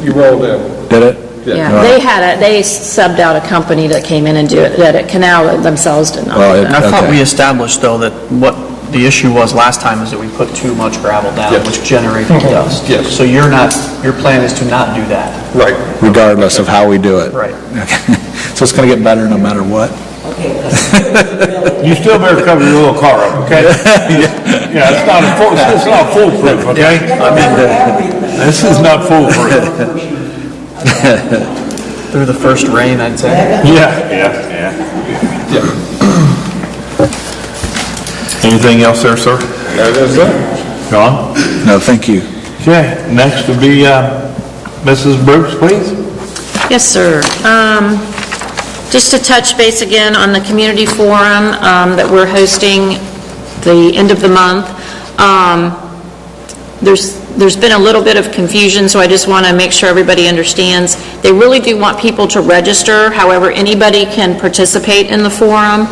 You rolled in. did it? Yeah, they subbed out a company that came in and did it. Canal themselves did not Well, do And I that. thought Okay. we established, though, that what the issue was last time is that we put too much gravel down, Yes. which generated dust. Yes. So your plan is to not do that. Right. Regardless of how we do it. Right. Okay. So it's going to get better no matter what? You still better cover your little car up, okay? Yeah, it's not foolproof, okay? I mean, this is not foolproof. Through the first rain, I'd say. Yeah. Anything else there, sir? That's it. John? No, thank you. Okay, next would be Mrs. Brooks, please. Yes, sir. Just to touch base again on the community forum that we're hosting the end of the month. There's been a little bit of confusion, so I just want to make sure everybody understands. They really do want people to register, however, anybody can participate in the forum.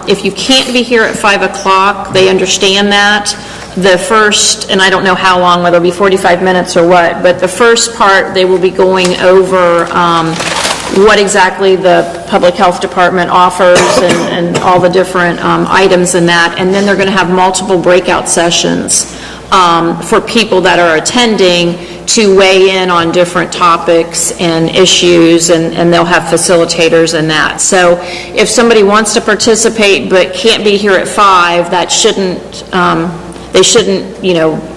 If you can't be here at 5 o'clock, they understand that. The first, and I don't know how long, whether it'll be 45 minutes or what, but the first part, they will be going over what exactly the Public Health Department offers and all the different items in that, and then they're going to have multiple breakout sessions for people that are attending to weigh in on different topics and issues, and they'll have facilitators in that. So if somebody wants to participate but can't be here at 5, that shouldn't, they shouldn't,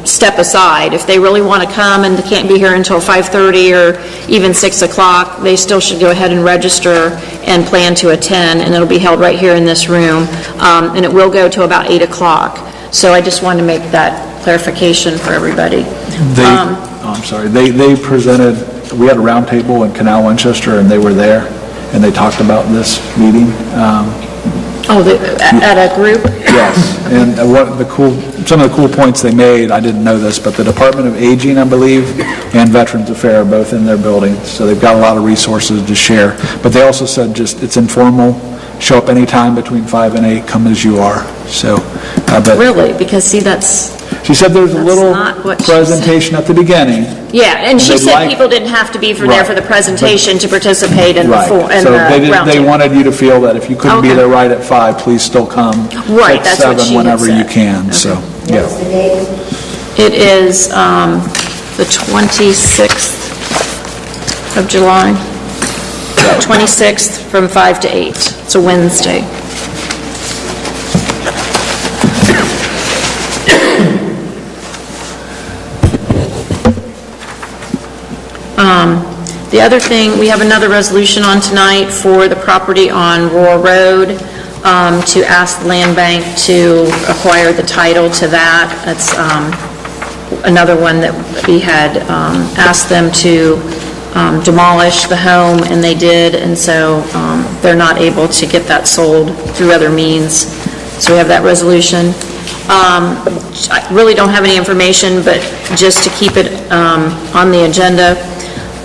step aside. If they really want to come and they can't be here until 5:30 or even 6 o'clock, they still should go ahead and register and plan to attend, and it'll be held right here in this room, and it will go to about 8 o'clock. So I just wanted to make that clarification for everybody. I'm sorry, they presented, we had a roundtable in Canal, Winchester, and they were there, and they talked about this meeting. At a group? Yes, and some of the cool points they made, I didn't know this, but the Department of Aging, I believe, and Veterans Affairs are both in their building, so they've got a lot of resources to share. But they also said it's informal, show up anytime between 5 and 8, come as you are, so. But Really? Because see, that's, she said there's a That's little not what she said. presentation at the beginning. yeah, and she They'd said like- people didn't have to be there Right. for the presentation to participate in the Right, in so the they roundtable. wanted you to feel that if you couldn't be Okay. there right at 5, please still come. Right, at that's what 7 she had whenever you said. can, so, yeah. What's the date? It is the 26th of July. Yeah, 26th from 5 to 8. It's a Wednesday. The other thing, we have another resolution on tonight for the property on Roar Road, to ask the Land Bank to acquire the title to that. That's another one that we had asked them to demolish the home, and they did, and so they're not able to get that sold through other means. So we have that resolution. I really don't have any information, but just to keep it on the agenda,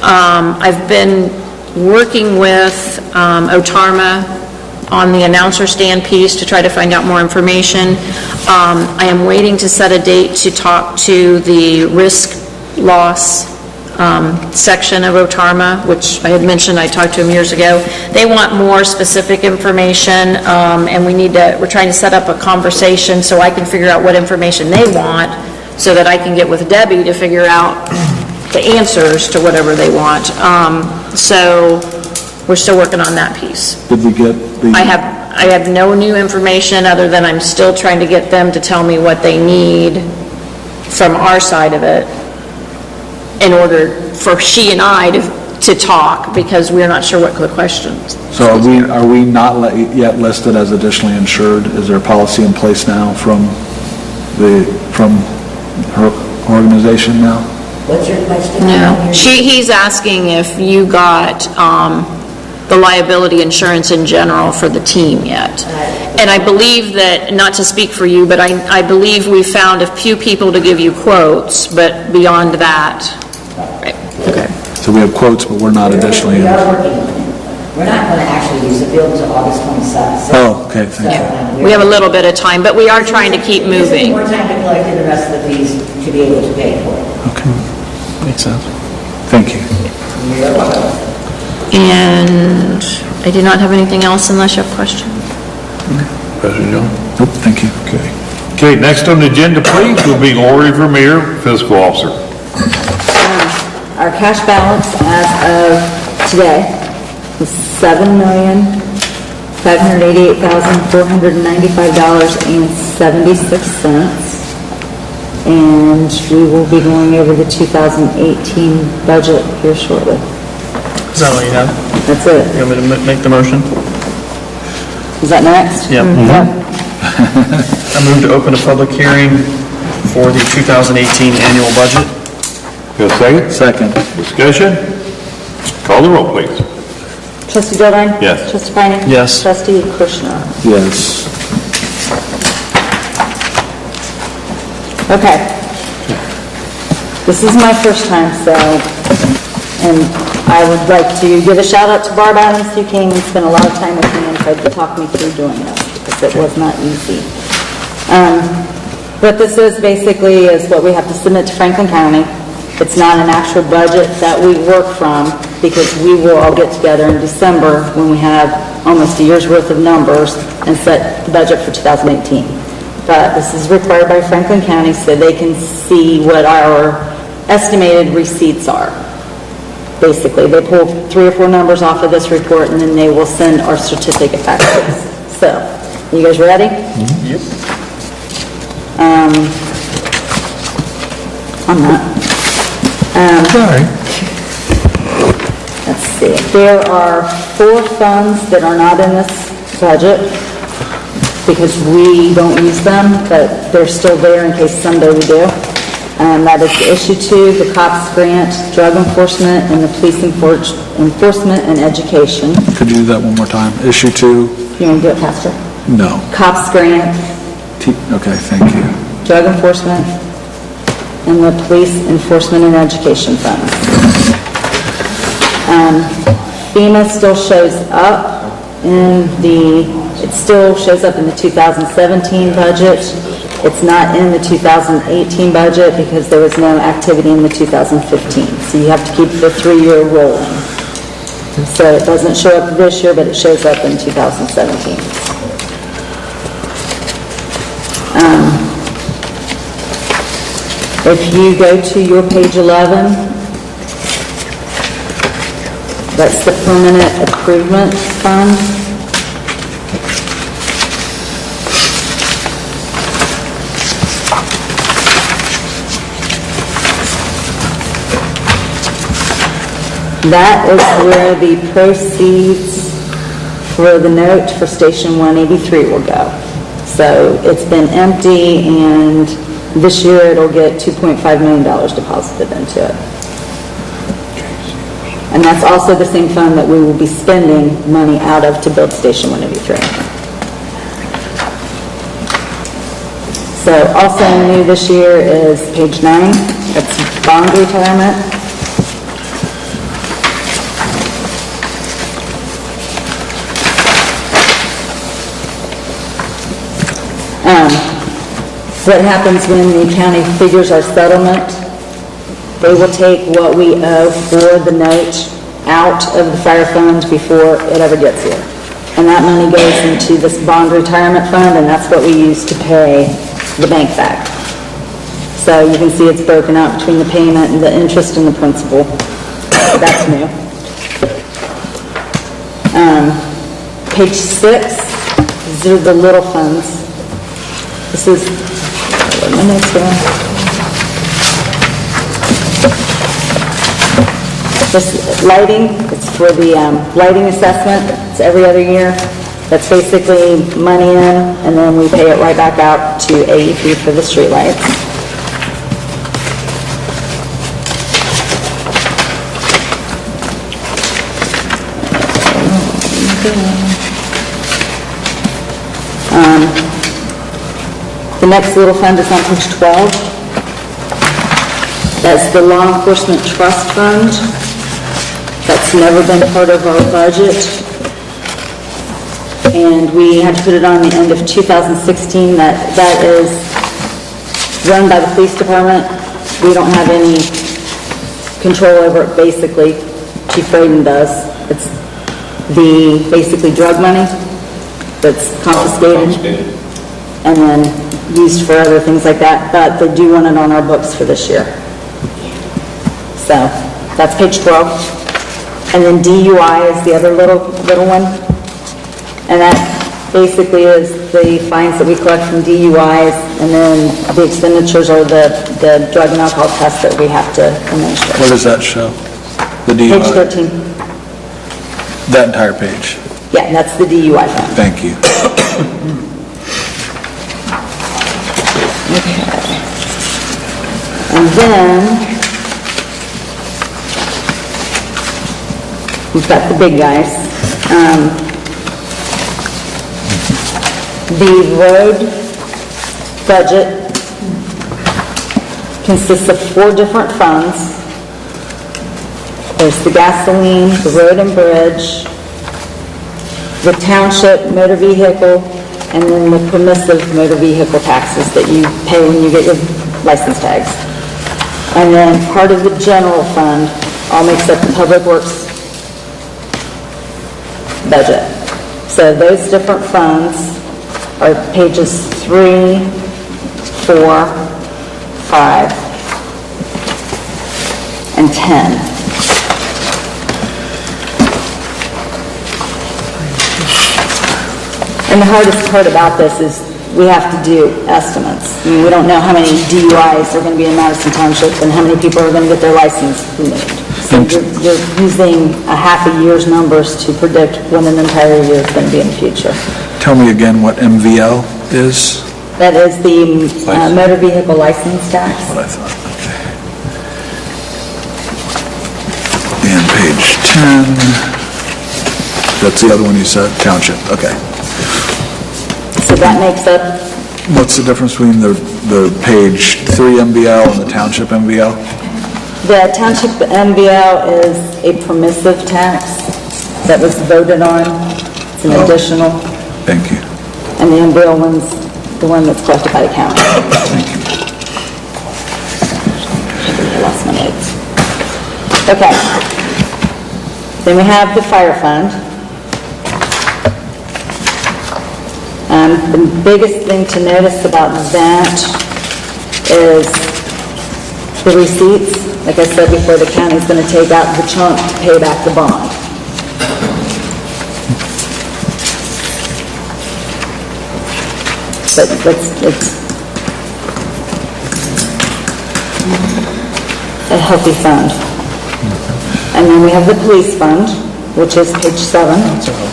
I've been working with Otarma on the announcer stand piece to try to find out more information. I am waiting to set a date to talk to the risk loss section of Otarma, which I had mentioned I talked to them years ago. They want more specific information, and we're trying to set up a conversation so I can figure out what information they want, so that I can get with Debbie to figure out the answers to whatever they want. So we're still working on that piece. Did we get the? I have no new information other than I'm still trying to get them to tell me what they need from our side of it in order for she and I to talk, because we're not sure what the questions. So are we not yet listed as additionally insured? Is there a policy in place now from her organization now? What's your question? No. He's asking if you got the liability insurance in general for the team yet. And I believe that, not to speak for you, but I believe we found a few people to give you quotes, but beyond that. Right. Okay. So we have quotes, but we're not additionally. We are working on it. We're not going to actually use the bill until August 27th. Oh, okay, thank you. We have a little bit of time, but we are trying to keep moving. More time to collect the rest of the fees to be able to pay for it. Okay, Makes sense. thank you. You're welcome. And I do not have anything else unless you have questions. President Jones? Nope, thank you. Okay, next on the agenda, please, will be Lori Vermeer, fiscal officer. Our cash balance as of today is $7,588,495.76. And we will be going over the 2018 budget here shortly. Is that all you have? That's it. You want me to make the motion? Is that next? Yep. I move to open a public hearing for the 2018 annual budget. Got a second? Second. Discussion? Call the roll, please. Trustee Dildine? Yes. Trustee Piner? Yes. Trustee Kushner? Yes. Okay. This is my first time, so, and I would like to give a shout out to Barb Adams, who came and spent a lot of time with me and tried to talk me through doing this, because it was not easy. What this is basically is what we have to submit to Franklin County. It's not an actual budget that we work from, because we will all get together in December when we have almost a year's worth of numbers and set the budget for 2018. But this is required by Franklin County so they can see what our estimated receipts are. Basically, they pull 3 or 4 numbers off of this report, and then they will send our certificate back to us. So, you guys ready? Yep. I'm not. Sorry. Let's see. There are 4 funds that are not in this budget because we don't use them, but they're still there in case someday we do. That is issue 2, the COPS grant, drug enforcement, and the police enforcement and education. Could you do that one more time? Issue 2? You want to do it faster? No. COPS grant, Okay, thank you. drug enforcement, and the police enforcement and education funds. FEMA still shows up it still shows up in the 2017 budget. It's not in the 2018 budget because there was no activity in the 2015. So you have to keep the 3-year rolling. So it doesn't show up this year, but it shows up in 2017. If you go to your page 11, that's the permanent improvement fund. That is where the proceeds for the note for Station 183 will go. So it's been empty, and this year it'll get $2.5 million deposited into it. And that's also the same fund that we will be spending money out of to build Station 183. So also new this year is page 9, that's bond retirement. What happens when the county figures our settlement, they will take what we owe for the note out of the fire fund before it ever gets here. And that money goes into this bond retirement fund, and that's what we use to pay the bank back. So you can see it's broken out between the payment and the interest and the principal. So that's new. Page 6, these are the little funds. This is, where my notes going? This lighting, it's for the lighting assessment, it's every other year. That's basically money in, and then we pay it right back out to AEP for the streetlights. The next little fund is on page 12. That's the Law Enforcement Trust Fund. That's never been part of our budget. And we had to put it on the end of 2016. That is run by the police department. We don't have any control over it, basically. Chief Braden does. It's the, basically drug money that's confiscated and then used for other things like that, but they do want it on our books for this year. So, that's page 12. And then DUI is the other little one. And that basically is the fines that we collect from DUIs, and then the expenditures are the drug and alcohol tests that we have to administer. Where does that show? The DUI? Page 13. That entire page? Yeah, that's the DUI fund. Thank you. Okay. And then, we've got the big guys. The road budget consists of 4 different funds. There's the gasoline, the road and bridge, the township motor vehicle, and then the permissive motor vehicle taxes that you pay when you get your license tags. And then part of the general fund all makes up the public works budget. So those different funds are pages 3, 4, 5, and 10. And the hardest part about this is we have to do estimates. I mean, we don't know how many DUIs are going to be in Madison Township and how many people are going to get their license removed. So you're using a half a year's numbers to predict when an entire year is going to be in the future. Tell me again what MVL is? That is the motor vehicle license tax. What I thought, okay. And page 10. That's the other one you said, Township, okay. So that makes up, What's the difference between the page 3 MVL and the Township MVL? the township MVL is a permissive tax that was voted on. It's an additional. Thank you. And the MVL one's the one that's collected by the county. Thank you. I lost my notes. Okay. Then we have the fire fund. The biggest thing to notice about that is the receipts. Like I said before, the county's going to take out the chunk to pay back the bond. But it's a healthy fund. And then we have the police fund, which is page 7.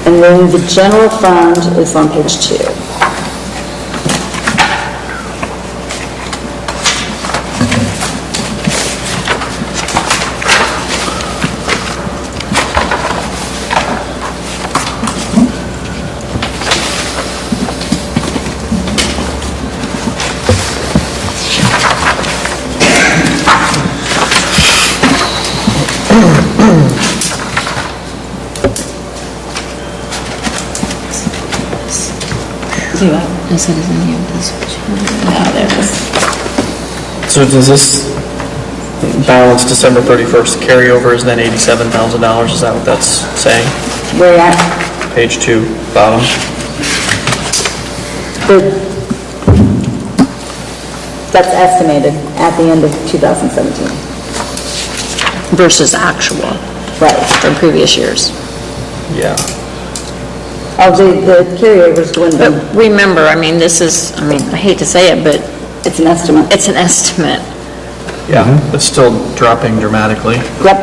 And then the general fund is on page 2. So does this Balance December 31st, carryover is then $87,000, is that what that's saying? Where at? Page 2, bottom. That's estimated at the end of 2017. Versus actual Right. from previous years. Yeah. Oh, the carryover's dwindling. But remember, I mean, this is, I mean, I hate to say it, but It's an estimate. it's an estimate. Yeah, it's still dropping dramatically. Yep.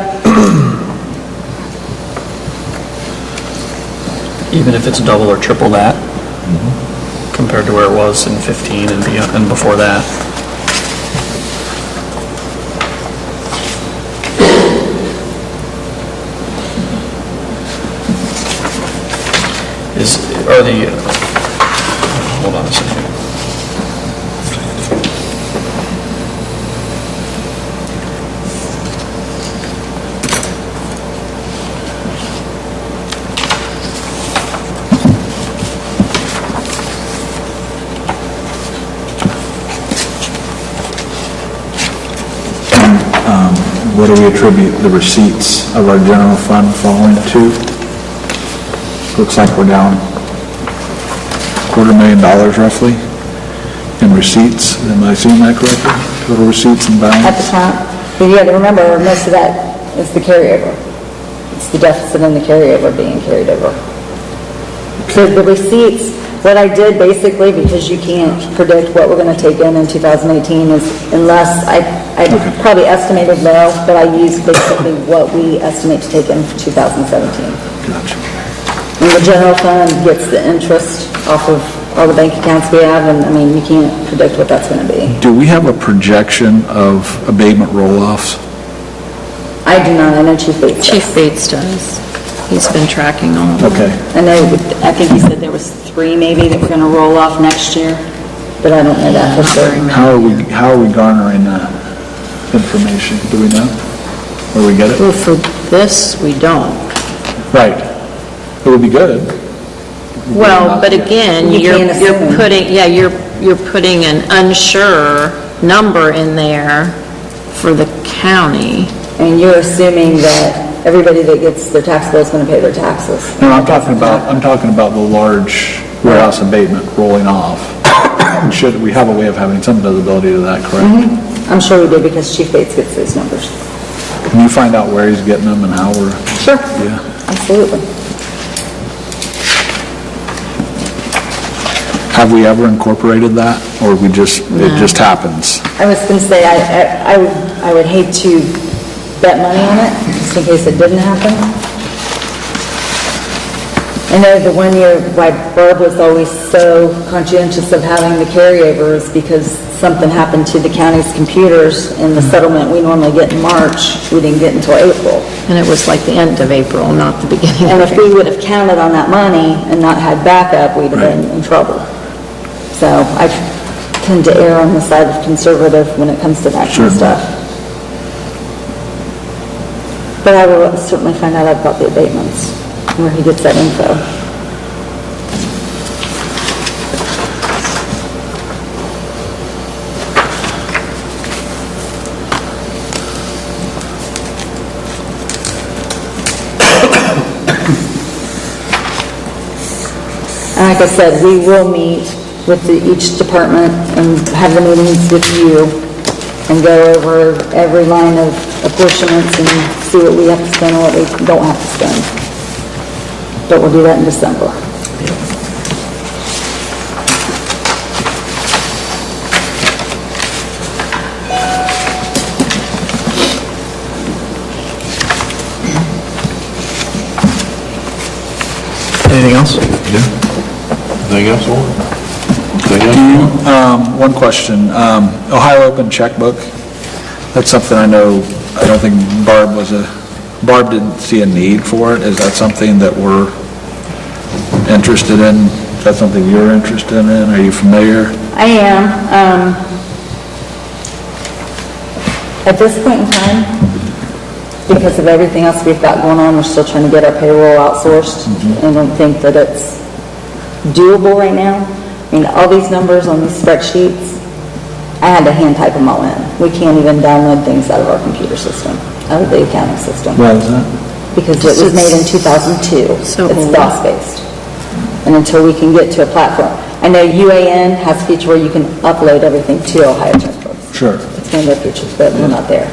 Even if it's double or triple that, compared to where it was in 15 and beyond, and before that. Hold on a second. What do we attribute the receipts of our general fund falling to? Looks like we're down $250,000 roughly in receipts. Am I seeing that correctly? Total receipts and At balance? the top. But you got to remember, most of that is the carryover. It's the deficit and the carryover being carried over. So the receipts, what I did basically, because you can't predict what we're going to take in 2018, is unless I probably estimated low, but I used basically what we estimate to take in for 2017. Gotcha. And the general fund gets the interest off of all the bank accounts we have, and I mean, you can't predict what that's going to be. Do we have a projection of abatement roll-offs? I do not, I know Chief Bates does. Chief Bates does. He's been tracking all of them. Okay. I know, I think he said there was 3 maybe that were going to roll off next year, but I don't know that for sure. How are we garnering that information? Do we know? Where we get it? Well, for this, we don't. Right. It would be good. Well, but again, You you're can't assume. putting, you're putting an unsure number in there for the county. And you're assuming that everybody that gets their tax bill is going to pay their taxes. No, I'm talking about the large warehouse abatement rolling off. Should, we have a way of having some visibility to that, correct? I'm sure we do because Chief Bates gets those numbers. Can you find out where he's getting them and how we're... Sure. Yeah. Absolutely. Have we ever incorporated that, or it just happens? I was going to say, I would hate to bet money on it, just in case it didn't happen. I know the one year why Barb was always so conscientious of having the carryovers because something happened to the county's computers and the settlement we normally get in March, we didn't get until April. And it was like the end of April, not the beginning And of if April. we would have counted on that money and not had backup, we'd have been in trouble. So I tend to err on the side of conservative when it comes to that kind of stuff. But I will certainly find out about the abatements, where he gets that info. And like I said, we will meet with each department and have the meetings with you and go over every line of apportionments and see what we have to spend and what we don't have to spend. But we'll do that in December. Anything else? Anything else, Warren? One question, Ohio Open checkbook, that's something I know, I don't think Barb didn't see a need for it. Is that something that we're interested in? Is that something you're interested in? Are you familiar? I am. At this point in time, because of everything else we've got going on, we're still trying to get our payroll outsourced. I don't think that it's doable right now. I mean, all these numbers on these spreadsheets, I had to hand type them all in. We can't even download things out of our computer system, out of the accounting system. Why is that? Because it was made in 2002. So It's old. DOS-based. And until we can get to a platform. I know UAN has a feature where you can upload everything to Ohio checkbooks. Sure. It's one of their features, but we're not there.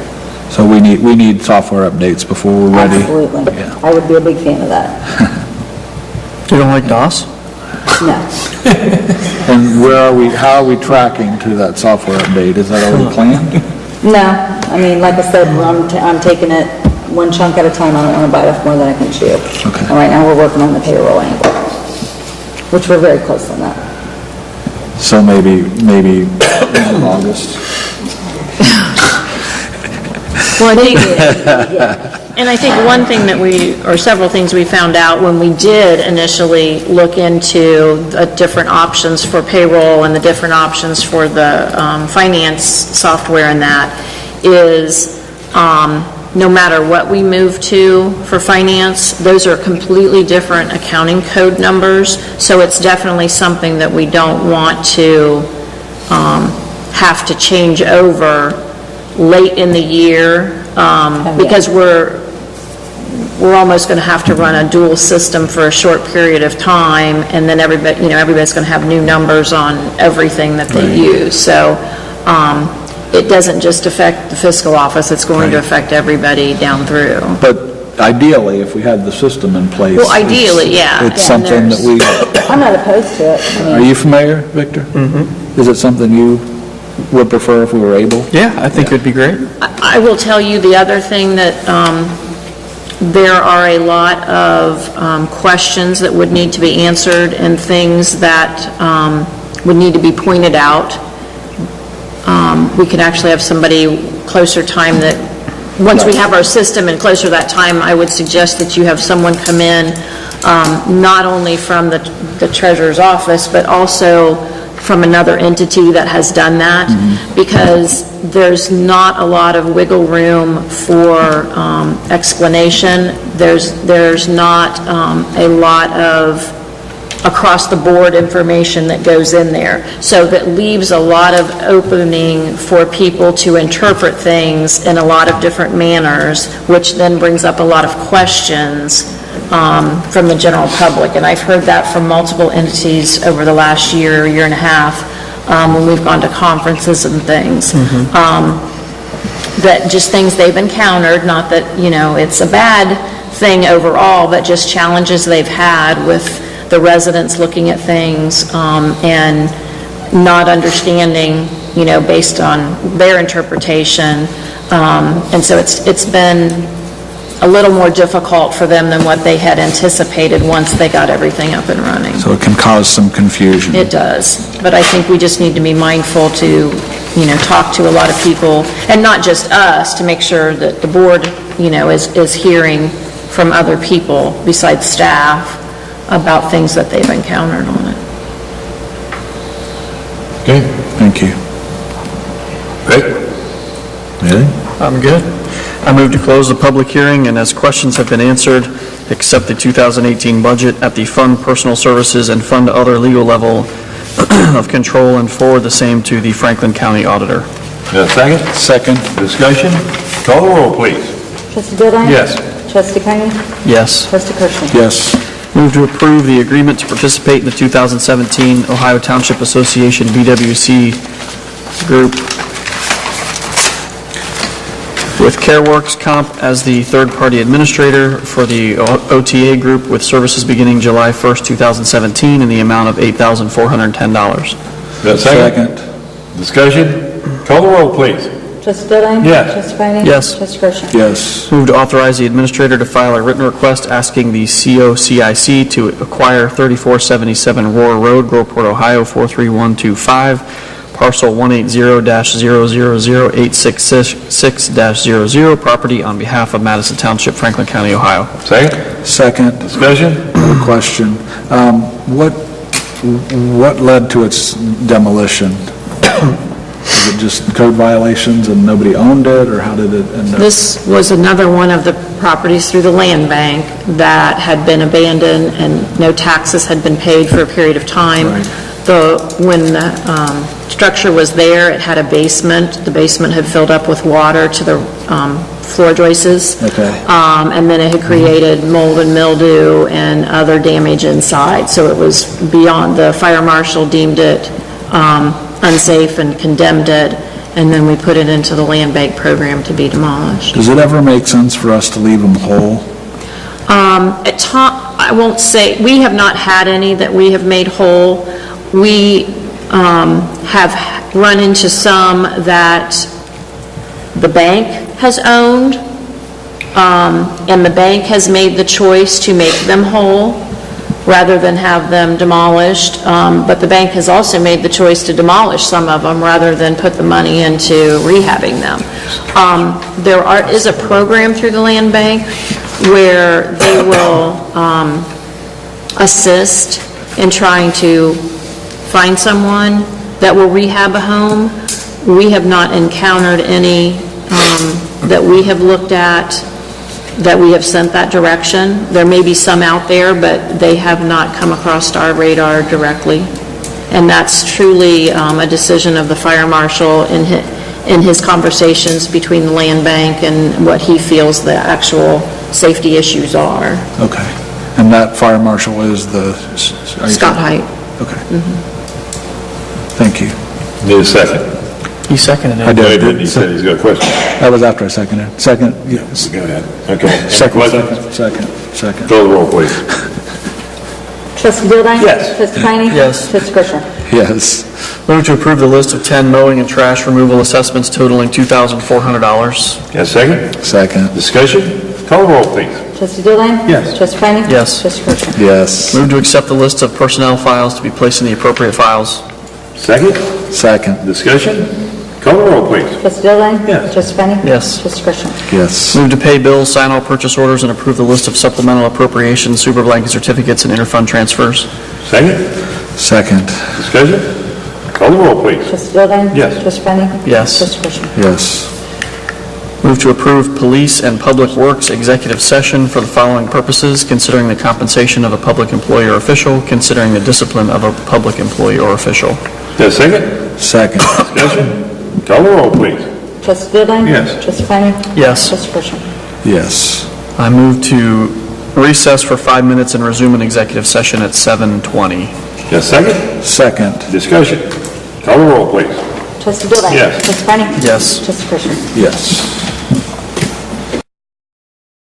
So we need software updates before we're ready. Absolutely. Yeah. I would be a big fan of that. You don't like DOS? No. And how are we tracking to that software update? Is that already planned? No. I mean, like I said, I'm taking it one chunk at a time. I don't want to bite off more than I can chew. Okay. And right now, we're working on the payroll angle, which we're very close on that. So maybe August. Well, I think, Yeah. and I think one thing that or several things we found out when we did initially look into the different options for payroll and the different options for the finance software and that is, no matter what we move to for finance, those are completely different accounting code numbers. So it's definitely something that we don't want to have to change over late in the year, because we're almost going to have to run a dual system for a short period of time, and then everybody's going to have new numbers on everything that they use. So it doesn't just affect the fiscal office, it's going to affect everybody down through. But ideally, if we had the system in place. Well, ideally, yeah. It's something that we, I'm not opposed to it. I mean, are you familiar, Victor? Mm-hmm. Is it something you would prefer if we were able? Yeah, I think it'd be great. I will tell you the other thing that there are a lot of questions that would need to be answered and things that would need to be pointed out. We could actually have somebody closer time that, once we have our system and closer to that time, I would suggest that you have someone come in, not only from the treasurer's office, but also from another entity that has done that, because there's not a lot of wiggle room for explanation. There's not a lot of across-the-board information that goes in there. So that leaves a lot of opening for people to interpret things in a lot of different manners, which then brings up a lot of questions from the general public. And I've heard that from multiple entities over the last year and a half, when we've gone to conferences and things. That just things they've encountered, not that, it's a bad thing overall, but just challenges they've had with the residents looking at things and not understanding, based on their interpretation. And so it's been a little more difficult for them than what they had anticipated once they got everything up and running. So it can cause some confusion. It does, but I think we just need to be mindful to, talk to a lot of people, and not just us, to make sure that the board, is hearing from other people besides staff about things that they've encountered on it. Okay, Thank you. Rick? Really? I'm good. I move to close the public hearing, and as questions have been answered, accept the 2018 budget at the fund personal services and fund other legal level of control and forward the same to the Franklin County Auditor. Got a second? Second. Discussion? Call the roll, please. Trustee Goodine? Yes. Trustee Koenig? Yes. Trustee Kirschner? Yes. Move to approve the agreement to participate in the 2017 Ohio Township Association BWC Group with CareWorks Comp as the third-party administrator for the OTA group with services beginning July 1st, 2017 in the amount of $8,410. Got a second? Discussion? Call the roll, please. Trustee Goodine? Yes. Trustee Koenig? Yes. Trustee Kirschner? Yes. Move to authorize the administrator to file a written request asking the COCIC to acquire 3477 Roar Road, Groveport, Ohio 43125, parcel 180-0008666-00, property on behalf of Madison Township, Franklin County, Ohio. Second? Second. Discussion? Another question. What led to its demolition? Was it just code violations and nobody owned it, or how did it end up? This was another one of the properties through the land bank that had been abandoned and no taxes had been paid for a period of time. Right. when the structure was there, it had a basement. The basement had filled up with water to the floor joists. Okay. And then it had created mold and mildew and other damage inside. So it was beyond, the fire marshal deemed it unsafe and condemned it. And then we put it into the land bank program to be demolished. Does it ever make sense for us to leave them whole? I won't say, we have not had any that we have made whole. We have run into some that the bank has owned, and the bank has made the choice to make them whole rather than have them demolished. But the bank has also made the choice to demolish some of them rather than put the money into rehabbing them. There is a program through the land bank where they will assist in trying to find someone that will rehab a home. We have not encountered any that we have looked at that we have sent that direction. There may be some out there, but they have not come across our radar directly. And that's truly a decision of the fire marshal in his conversations between the land bank and what he feels the actual safety issues are. Okay. And that fire marshal is the... Scott Height. Okay. Thank you. Need a second? He seconded it. I No, he did. didn't. He said he's got a question. That was after I seconded. Second, yes. Go ahead. Okay. Any Second. questions? Call the roll, please. Trustee Dildine? Yes. Trustee Heine? Yes. Trustee Christian? Yes. Move to approve the list of 10 mowing and trash removal assessments totaling $2,400. Got a second? Second. Discussion? Call the roll, please. Trustee Dildine? Yes. Trustee Heine? Yes. Trustee Christian? Yes. Move to accept the list of personnel files to be placed in the appropriate files. Second? Second. Discussion? Call the roll, please. Trustee Dildine? Yes. Trustee Heine? Yes. Trustee Christian? Yes. Move to pay bills, sign all purchase orders, and approve the list of supplemental appropriations, super blanket certificates, and interfund transfers. Second? Second. Discussion? Call the roll, please. Trustee Dildine? Yes. Trustee Heine? Yes. Trustee Christian? Yes. Move to approve police and public works executive session for the following purposes: considering the compensation of a public employee or official, considering the discipline of a public employee or official. Got a second? Second. Discussion? Call the roll, please. Trustee Dildine? Yes. Trustee Heine? Yes. Trustee Christian? Yes. I move to recess for 5 minutes and resume an executive session at 7:20. Got a second? Second. Discussion? Call the roll, please. Trustee Dildine? Yes. Trustee Heine? Yes. Trustee Christian? Yes.